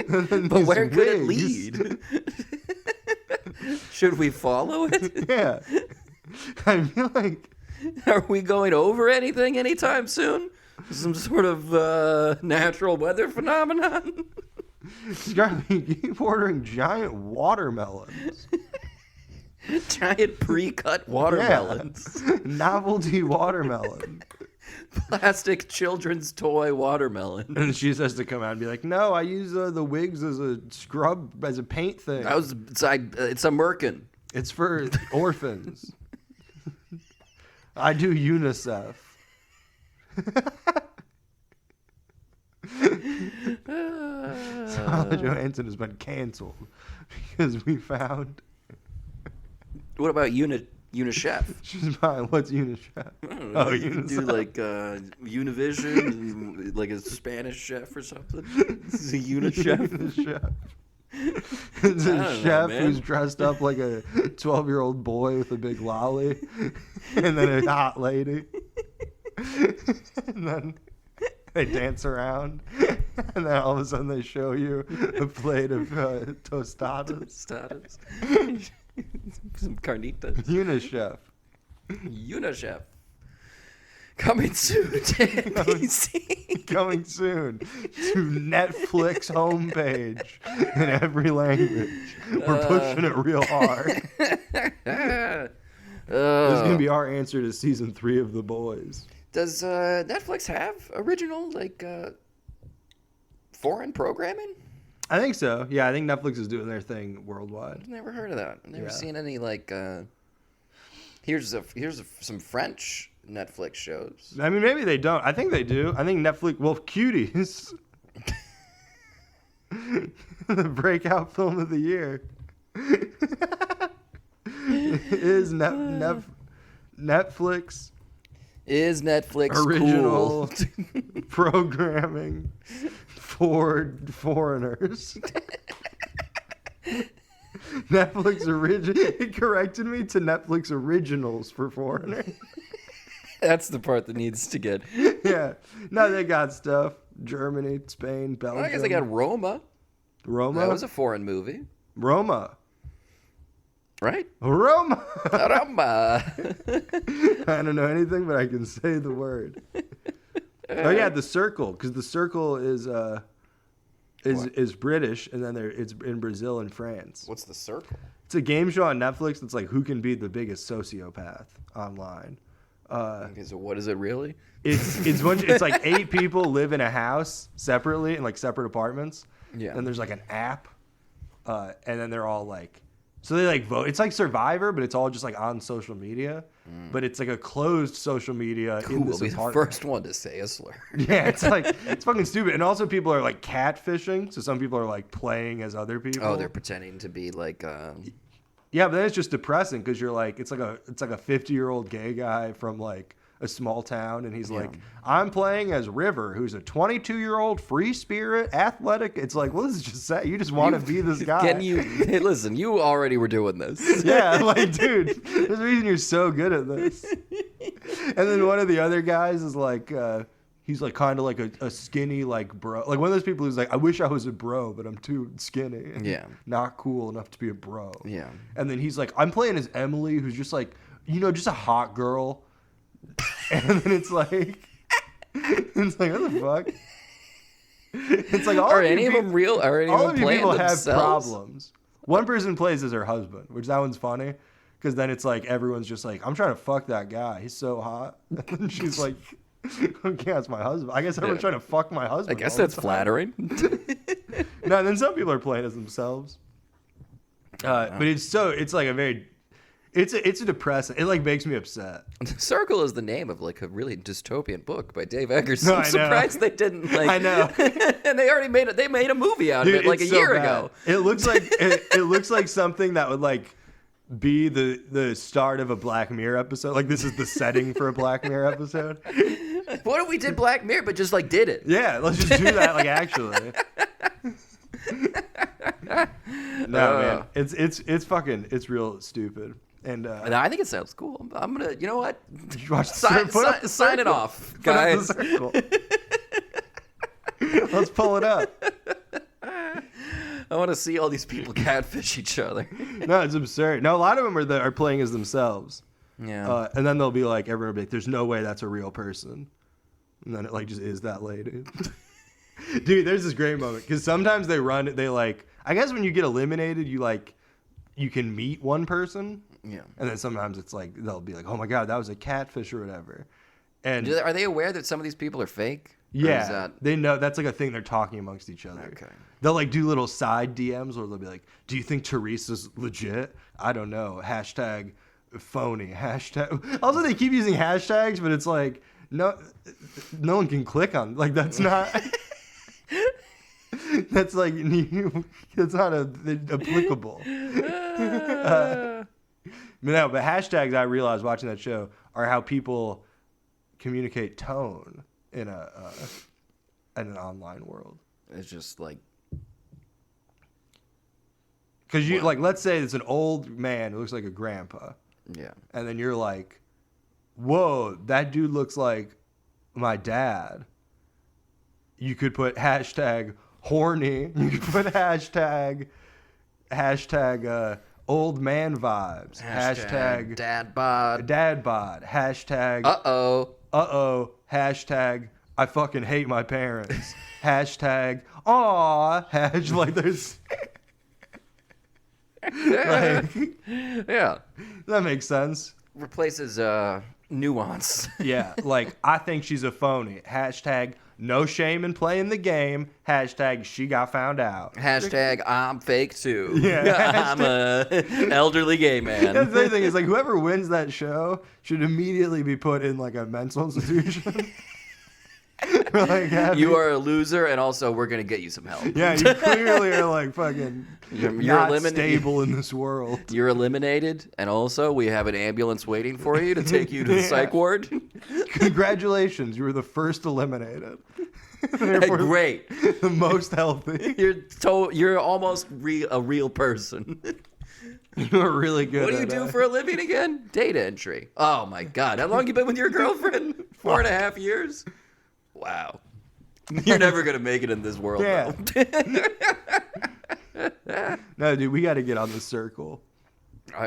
But where could it lead? Should we follow it? Yeah. I feel like. Are we going over anything anytime soon? Some sort of natural weather phenomenon? Scarlett, you keep ordering giant watermelons. Giant pre-cut watermelons. Yeah. Novelty watermelon. Plastic children's toy watermelon. And she has to come out and be like, no, I use the wigs as a scrub, as a paint thing. It's a merkin. It's for orphans. I do UNICEF. Scarlett Johansson has been canceled because we found. What about Unichef? She's fine. What's UNICEF? Oh, UNICEF. Do like Univision, like a Spanish chef or something. This is a Unichef. UNICEF. It's I a don't know, chef man. who's dressed up like a 12-year-old boy with a big lolly, and then a hot lady, and then they dance around, and then all of a sudden they show you a plate of tostadas. Tostadas. Some carnitas. Unichef. Unichef. Coming soon to NBC. Coming soon to Netflix homepage in every language. We're pushing it real hard. This is gonna be our answer to season 3 of The Boys. Does Netflix have original foreign programming? I think so. Yeah, I think Netflix is doing their thing worldwide. I've never heard of that. I've never Yeah. seen any here's some French Netflix shows. I mean, maybe they don't. I think they do. I think Netflix. Well, Cuties, the breakout film of the year, is Netflix Is Netflix original cool? programming for foreigners. Netflix it corrected me to Netflix originals for foreigners. That's the part that needs to get. Yeah. No, they got stuff. Germany, Spain, Belgium. I guess they got Roma. Roma. That was a foreign movie, Roma. right? Roma. Roma. I don't know anything, but I can say the word. Oh yeah, The Circle, because The Circle is British, and then it's in Brazil and France. What's The Circle? It's a game show on Netflix that's like who can be the biggest sociopath online. Okay, so what is it really? It's like 8 people live in a house separately in like separate apartments. Yeah. And there's like an app, and then they're all like, so they like vote. It's like Survivor, but it's all just like on social media. But it's like a closed social media in Who will this be the apartment. first one to say a slur? Yeah, it's like it's fucking stupid. And also people are like catfishing. So some people are like playing as other people. Oh, they're pretending to be like. Yeah, but then it's just depressing because you're like, it's like a 50-year-old gay guy from like a small town, and he's like, I'm playing as River, who's a 22-year-old free spirit, athletic. It's like, what does it just say? You just want to be this guy. Can you hey, listen? You already were doing this. Yeah, like, dude, there's a reason you're so good at this. And then one of the other guys is like, he's like kind of like a skinny like bro, like one of those people who's like, I wish I was a bro, but I'm too skinny. And Yeah. not cool enough to be a bro. Yeah. And then he's like, I'm playing as Emily, who's just like, just a hot girl. And then it's like, what the fuck? It's like all Are of you any of them real? Are any all of of them you playing people have themselves? problems. One person plays as her husband, which that one's funny, because then it's like everyone's just like, I'm trying to fuck that guy. He's so hot. And she's like, okay, that's my husband. I guess everyone's trying to fuck my I husband. guess all the that's time. flattering. No, and then some people are playing as themselves. But it's like a very, it's a depressing. It like makes me upset. The Circle is the name of like a really dystopian book by Dave Eggers. No, I'm I know. surprised they didn't like. I know. And they already made it. They made a movie out of Dude, it like a it's so year bad. ago. It looks like it looks like something that would like be the start of a Black Mirror episode. Like this is the setting for a Black Mirror episode. What if we did Black Mirror but just like did it? Yeah, let's just do that. Like actually. No man, it's real stupid. And And I think it sounds cool. I'm gonna, you know what? watch Sign it Circle. off, Put up the guys. Circle. Let's pull it up. I want to see all these people catfish each other. No, it's absurd. No, a lot of them are playing as themselves. Yeah. And then they'll be like, everyone will be like, there's no way that's a real person. And then it like just is that lady. Dude, there's this great moment. Because sometimes they like, I guess when you get eliminated, you can meet one person. Yeah. And then sometimes it's like, they'll be like, oh my God, that was a catfish or whatever. And Are they aware that some of these people are fake? Or yeah, is that... they know that's like a thing they're talking amongst each other. Okay. They'll like do little side DMs where they'll be like, do you think Teresa's legit? I don't know. Hashtag phony. Hashtag. Also, they keep using hashtags, but it's like, no one can click on. Like, that's not. That's like, that's not applicable. But hashtags, I realized watching that show, are how people communicate tone in an online world. It's just like Because you like, let's say it's an old man who looks like a grandpa, Yeah. and then you're like, whoa, that dude looks like my dad. You could put hashtag horny. You could put hashtag old man vibes. Hashtag dad bod. dad bod. Hashtag Uh-oh. Hashtag I fucking hate my parents. Hashtag aw. Hashtag like there's like, Yeah. that makes sense. Replaces nuance. Yeah, like I think she's a phony. Hashtag no shame in playing the game. Hashtag she got found out. Hashtag I'm fake too. Yeah. I'm a elderly gay man. That's the other thing is like whoever wins that show should immediately be put in like a mental institution. Like, You are a loser, and also we're gonna get you some help. yeah, you clearly are like fucking You're not stable in this world. You're eliminated, and also we have an ambulance waiting for you to take you to the psych ward. Congratulations, you were the first eliminated. Therefore, Great. the most healthy. You're almost a real person. You are really good. What do you do for a living again? Data entry. Oh my God! How long you been with your girlfriend? 4.5 years. Wow. You're never gonna make it in this world. Yeah. Though. No, dude, we got to get on the circle.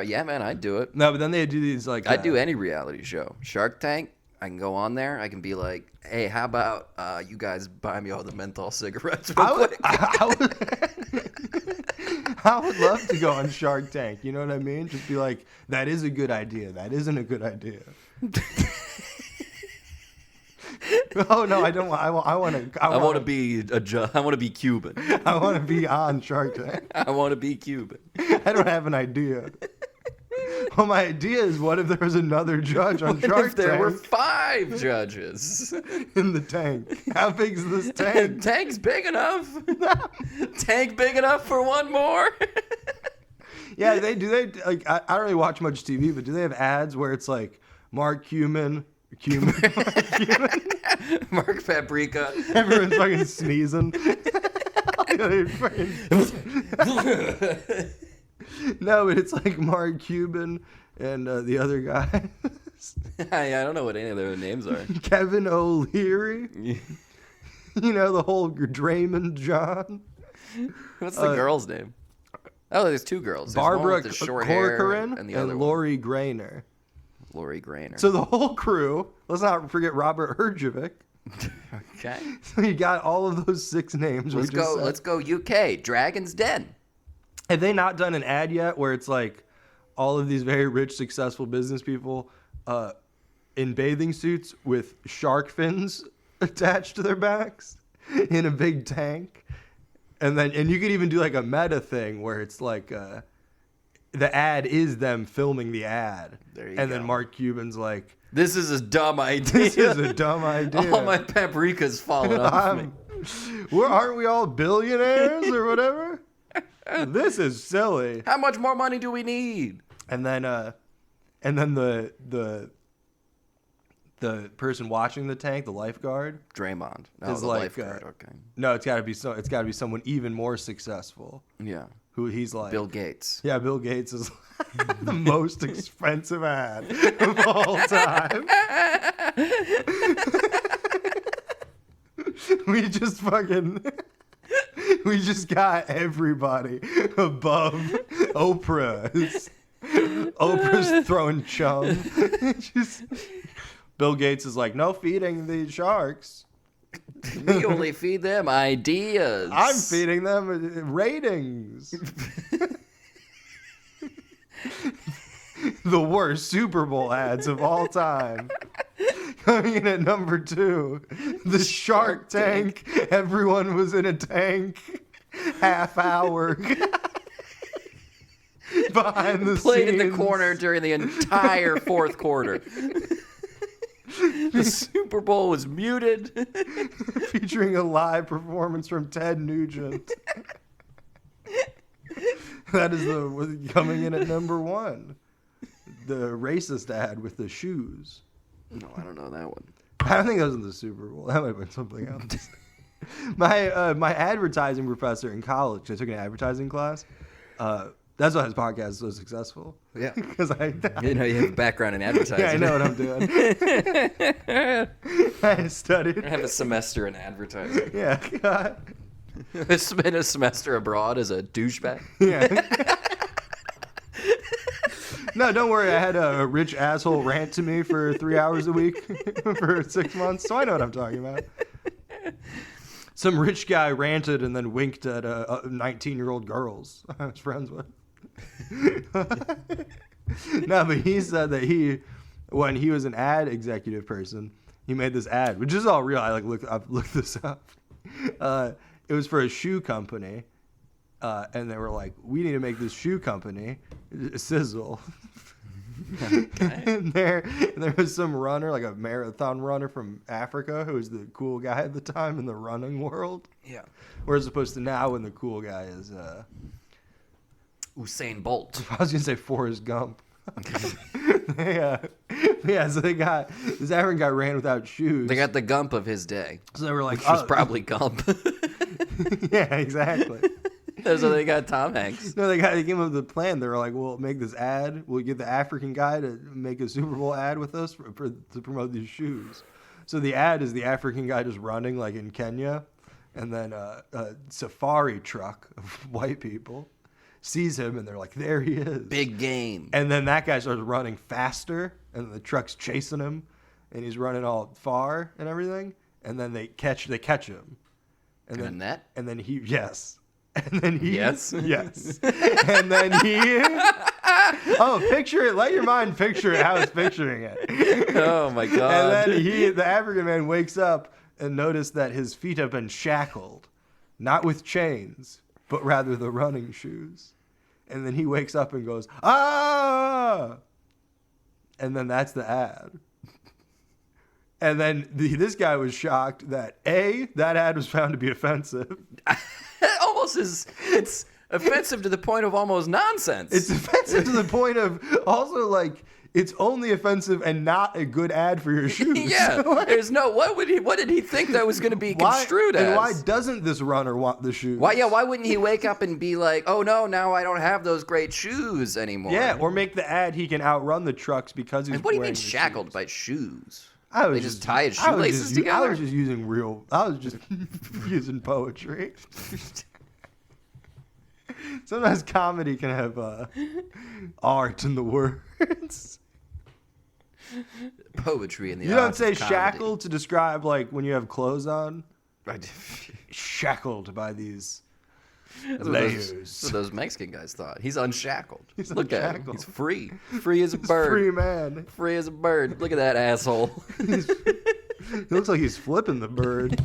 Yeah, man, I'd do it. No, but then they do these like. I'd do any reality show. Shark Tank. I can go on there. I can be like, hey, how about you guys buy me all the menthol cigarettes real quick? I would love to go on Shark Tank. You know what I mean? Just be like, that is a good idea. That isn't a good idea. Oh no, I don't want. I want to. I want to be I want to be Cuban. I want to be on Shark Tank. I want to be Cuban. I don't have an idea. Well, my idea is, what if there was another judge on Shark Tank? If there were 5 judges in the tank. How big is this tank? Tank's big enough. Tank big enough for one more. Yeah, they like. I don't really watch much TV, but do they have ads where it's like Mark Cuban? Mark Paprika. Everyone's fucking sneezing. No, but it's like Mark Cuban and the other guy. I don't know what any of their names are. Kevin O'Leary. You know, the whole Draymond John. What's the girl's name? Oh, there's 2 girls. There's Barbara one with the short hair Corcoran and the other Lori Grainer. Lori Grainer. So the whole crew, let's not forget Robert Herjavec. Okay. So you got all of those 6 names. Let's go UK. Dragon's Den. Have they not done an ad yet where it's like all of these very rich, successful business people in bathing suits with shark fins attached to their backs in a big tank? And you could even do like a meta thing where it's like the ad is them filming the ad. There you and go. Then Mark Cuban's like, This is a dumb idea. this is a dumb idea. All my paprika's falling off me. Aren't we all billionaires or whatever? This is silly. How much more money do we need? And then the person watching the tank, the lifeguard, Draymond. No, is the like, lifeguard. Okay. no, it's got to be someone even more successful. Yeah. Who he's like Bill Gates. Yeah, Bill Gates is the most expensive ad of all time. We just got everybody above Oprah. Oprah's throwing chum. Bill Gates is like, no feeding the sharks. We only feed them ideas. I'm feeding them ratings. The worst Super Bowl ads of all time. Coming in at number 2, the Shark Tank. Everyone was in a tank. Half hour. Behind the Played scenes. in the corner during the entire 4th quarter. The Super Bowl was muted. Featuring a live performance from Ted Nugent. That is coming in at number 1. The racist ad with the shoes. No, I don't know that one. I don't think that was in the Super Bowl. That might have been something else. My advertising professor in college, I took an advertising class. That's why his podcast is so successful. Yeah. Because You know, you have a background in advertising. yeah, I know what I'm doing. I studied. I have a semester in advertising. Yeah. God. I spent a semester abroad as a douchebag. Yeah. No, don't worry. I had a rich asshole rant to me for 3 hours a week for 6 months, so I know what I'm talking about. Some rich guy ranted and then winked at 19-year-old girls I was friends with. No, but he said that when he was an ad executive person, he made this ad, which is all real. I've looked this up. It was for a shoe company, and they were like, "We need to make this shoe company sizzle." Okay. And there was some runner, like a marathon runner from Africa, who was the cool guy at the time in the running world. Yeah. Whereas opposed to now, when the cool guy is, Usain Bolt. I was gonna say Forrest Gump. So they got this African guy ran without shoes. They got the Gump of his day. So they were like, Which was probably Gump. yeah, exactly. That's why they got Tom Hanks. No, they came up with a plan. They were like, "We'll make this ad. We'll get the African guy to make a Super Bowl ad with us to promote these shoes." So the ad is the African guy just running like in Kenya, and then a safari truck of white people sees him, and they're like, "There he is, Big game. And then that guy starts running faster, and the truck's chasing him, and he's running all far and everything. And then they catch him, And then that? and then he yes. And then he Yes. Yes. And then he oh, picture it. Let your mind picture it how it's picturing it. Oh my God. And then the African man wakes up and noticed that his feet have been shackled, not with chains, but rather the running shoes. And then he wakes up and goes, "Ah!" And then that's the ad. And then this guy was shocked that that ad was found to be offensive. It's offensive to the point of almost nonsense. It's offensive to the point of also like it's only offensive and not a good ad for your shoes. Yeah, there's no. What did he think that was going to be construed as? And why doesn't this runner want the shoes? Why wouldn't he wake up and be like, "Oh no, now I don't have those great shoes anymore"? Yeah, or make the ad he can outrun the trucks because he's. And what do you wearing mean the shackled shoes. by shoes? They just tie his shoelaces together? I was just using I was just using poetry. Sometimes comedy can have art in the words. Poetry in the You arts don't say of comedy. shackled to describe like when you have clothes on. Right. Shackled by these That's layers. what those Mexican guys thought. He's unshackled. He's Look at him. unshackled. He's free. Free as a He's bird. free man. Free as a bird. Look at that asshole. He looks like he's flipping the bird.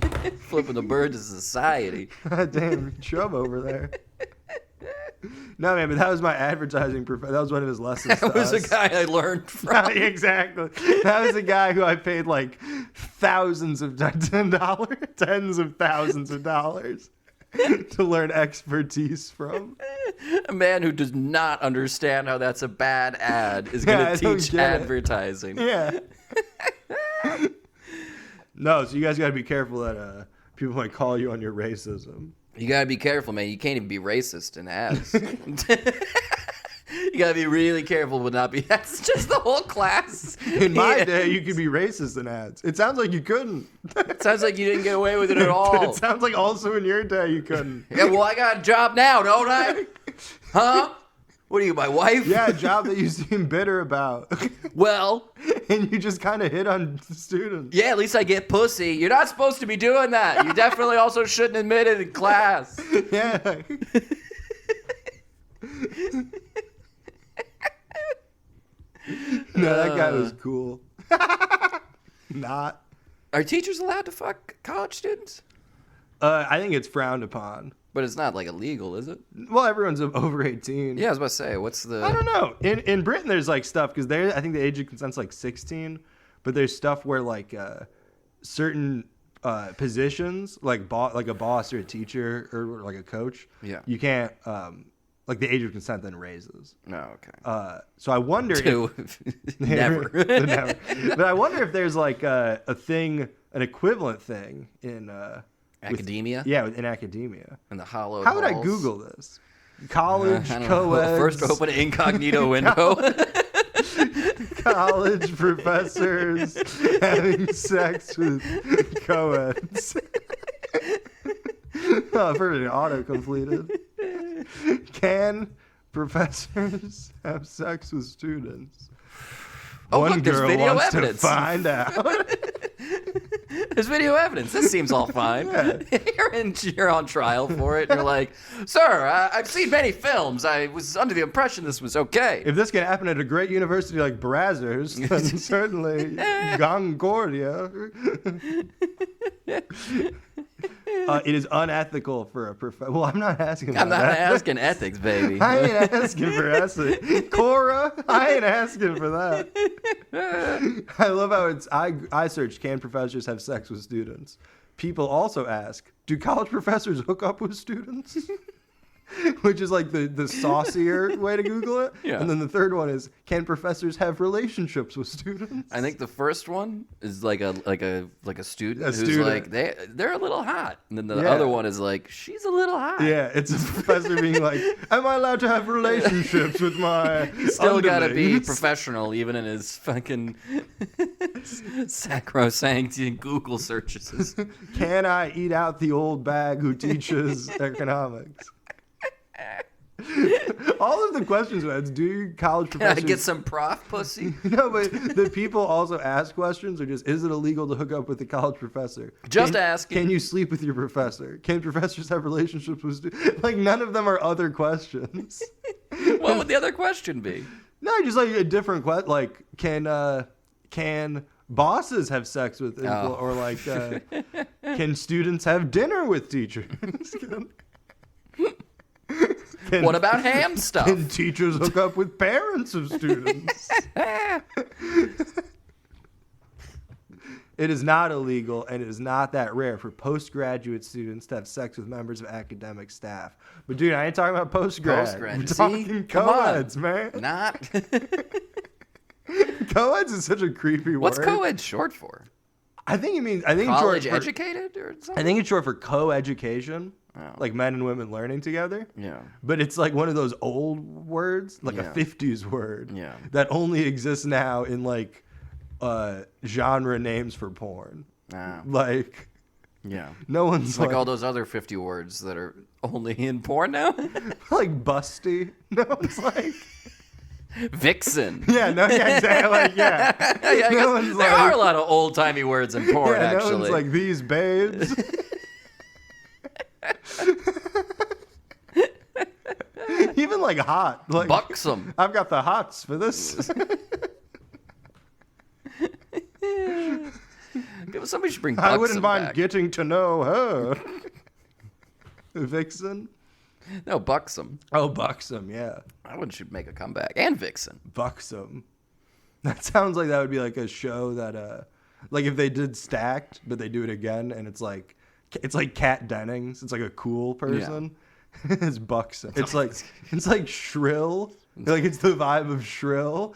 Flipping the bird to society. God damn chub over there. No, man, but that was my advertising. That was one of his lessons. That was a guy I learned from. Exactly. That was a guy who I paid like tens of thousands of dollars to learn expertise from. A man who does not understand how that's a bad ad is going I to don't teach get it. advertising. Yeah. No, so you guys got to be careful that people might call you on your racism. You got to be careful, man. You can't even be racist in ads. You got to be really careful with not be. That's just the whole class. In my day, you could be racist in ads. It sounds like you couldn't. It sounds like you didn't get away with it at all. It sounds like also in your day you couldn't. Yeah, well, I got a job now, don't I? Huh? What are you, my wife? Yeah, a job that you seem bitter about. Well, And you just kind of hit on students. yeah, at least I get pussy. You're not supposed to be doing that. You definitely also shouldn't admit it in class. Yeah. No, that guy was cool. Not. Are teachers allowed to fuck college students? I think it's frowned upon. But it's not like illegal, is it? Well, everyone's over 18. Yeah, I was about to say, what's the... I don't know. In Britain, there's like stuff because I think the age of consent's like 16, but there's stuff where like certain positions, like a boss or a teacher or like a coach, Yeah. you can't like the age of consent then raises. No, okay. So I wonder if Never. Never. But I wonder if there's like a thing, an equivalent thing in Academia? in academia. And the hollow How would I halls? Google this? college I don't know. co-eds. First open incognito window. College professors having sex with co-eds. Oh, I've heard it auto-completed. Can professors have sex with students? Oh, One look, there's girl video wants evidence. to find out. There's video evidence. This seems all fine. You're on trial for it. And you're like, sir, I've seen many films. I was under the impression this was okay. If this can happen at a great university like Brazzers, then certainly Concordia. It is unethical for a professor. Well, I'm not asking about I'm not that. asking ethics, baby. I ain't asking for ethics. Cora, I ain't asking for that. I love how I searched, can professors have sex with students? People also ask, do college professors hook up with students? Which is like the saucier way to Google it. Yeah. And then the third one is, can professors have relationships with students? I think the first one is like a student who's student. like they're a little hot, and then the Yeah. other one is like she's a little hot. Yeah, it's a professor being like, am I allowed to have relationships with my Still got to be underlings? professional, even in his fucking sacrosanct Google searches. Can I eat out the old bag who teaches economics? All of the questions, man, do college Can I professors... get some prof pussy? No, but the people also ask questions, or just, is it illegal to hook up with a college professor? Just asking. Can you sleep with your professor? Can professors have relationships with students? Like, none of them are other questions. What would the other question be? No, just like a different question. Like, can bosses have sex with... Oh. Or like, can students have dinner with teachers? What about ham stuff? Can teachers hook up with parents of students? It is not illegal, and it is not that rare for postgraduate students to have sex with members of academic staff. But dude, I ain't talking about postgrad. Postgrad. We're See? talking Come on. co-eds, man. Not. Co-eds is such a creepy word. What's co-ed short for? I think it's College short for, educated or something? I think it's short for co-education. Oh. Like men and women learning together. Yeah. But it's like one of those old words, like Yeah. a 50s word, Yeah. that only exists now in like genre names for porn. Ah. Like, Yeah. no one's Like like, all those other 50 words that are only in porn now? like busty. No one's like, Vixen. yeah, no, yeah, exactly. Like, yeah. Yeah, I guess No one's there like- are a lot of old-timey words in porn, Yeah, actually. no one's like, these babes. Even like hot. Like, Buxom. I've got the hots for this. Somebody should bring Buxom I wouldn't mind back. getting to know her. Vixen? No, Buxom. Oh, Buxom, yeah. That one should make a comeback. And Vixen. Buxom. That sounds like that would be like a show that, like if they did Stacked, but they do it again, and it's like Kat Dennings. It's like a cool person. It's Buxom. It's like Shrill. Like it's the vibe of Shrill,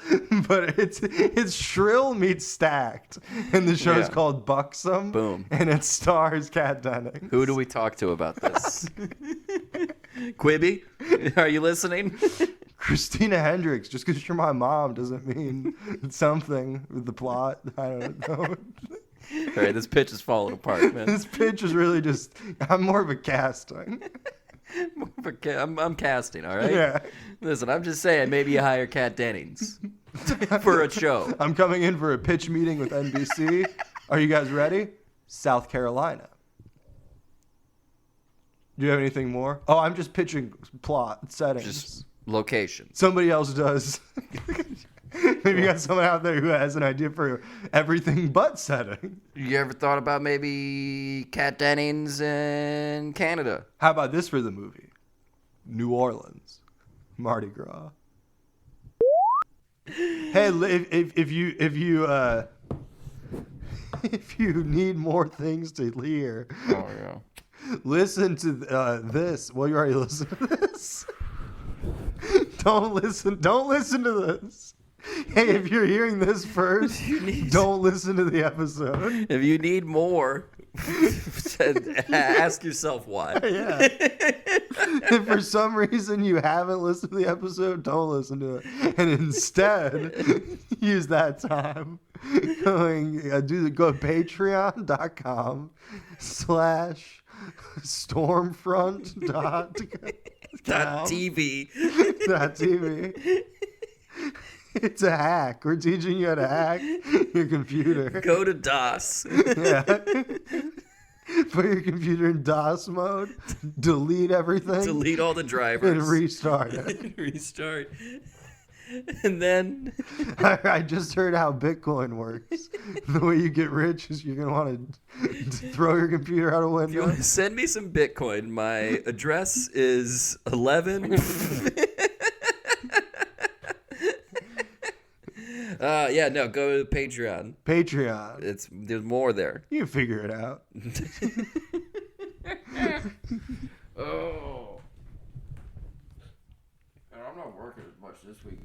but it's Shrill meets Stacked, and the show's Yeah. called Buxom. Boom. And it stars Kat Dennings. Who do we talk to about this? Quibby? Are you listening? Christina Hendricks. Just because you're my mom doesn't mean it's something with the plot. I don't know. All right, this pitch is falling apart, man. This pitch is really just. I'm more of a casting. I'm casting, all right? Yeah. Listen, I'm just saying maybe you hire Kat Dennings for a show. I'm coming in for a pitch meeting with NBC. Are you guys ready? South Carolina. Do you have anything more? Oh, I'm just pitching plot settings. Just location. Somebody else does. Maybe you got someone out there who has an idea for everything but setting. You ever thought about maybe Kat Dennings in Canada? How about this for the movie? New Orleans, Mardi Gras. Hey, if you need more things to hear, Oh, yeah. listen to this. Well, you already listened to this. Don't listen to this. Hey, if you're hearing this first, don't listen to the episode. If you need more, Ask yourself why. Yeah. If for some reason you haven't listened to the episode, don't listen to it. And instead, use that time go to .tv. patreon.com/stormfront.tv. It's a hack. We're teaching you how to hack your computer. Go to DOS. Yeah. Put your computer in DOS mode, delete everything, Delete all the drivers. and restart it. Restart. And then I just heard how Bitcoin works. The way you get rich is you're going to want to throw your computer out a if you window. want to send me some Bitcoin, my address is 11. Go to Patreon. Patreon. There's more there. You can figure it out. Oh. I'm not working as much this weekend.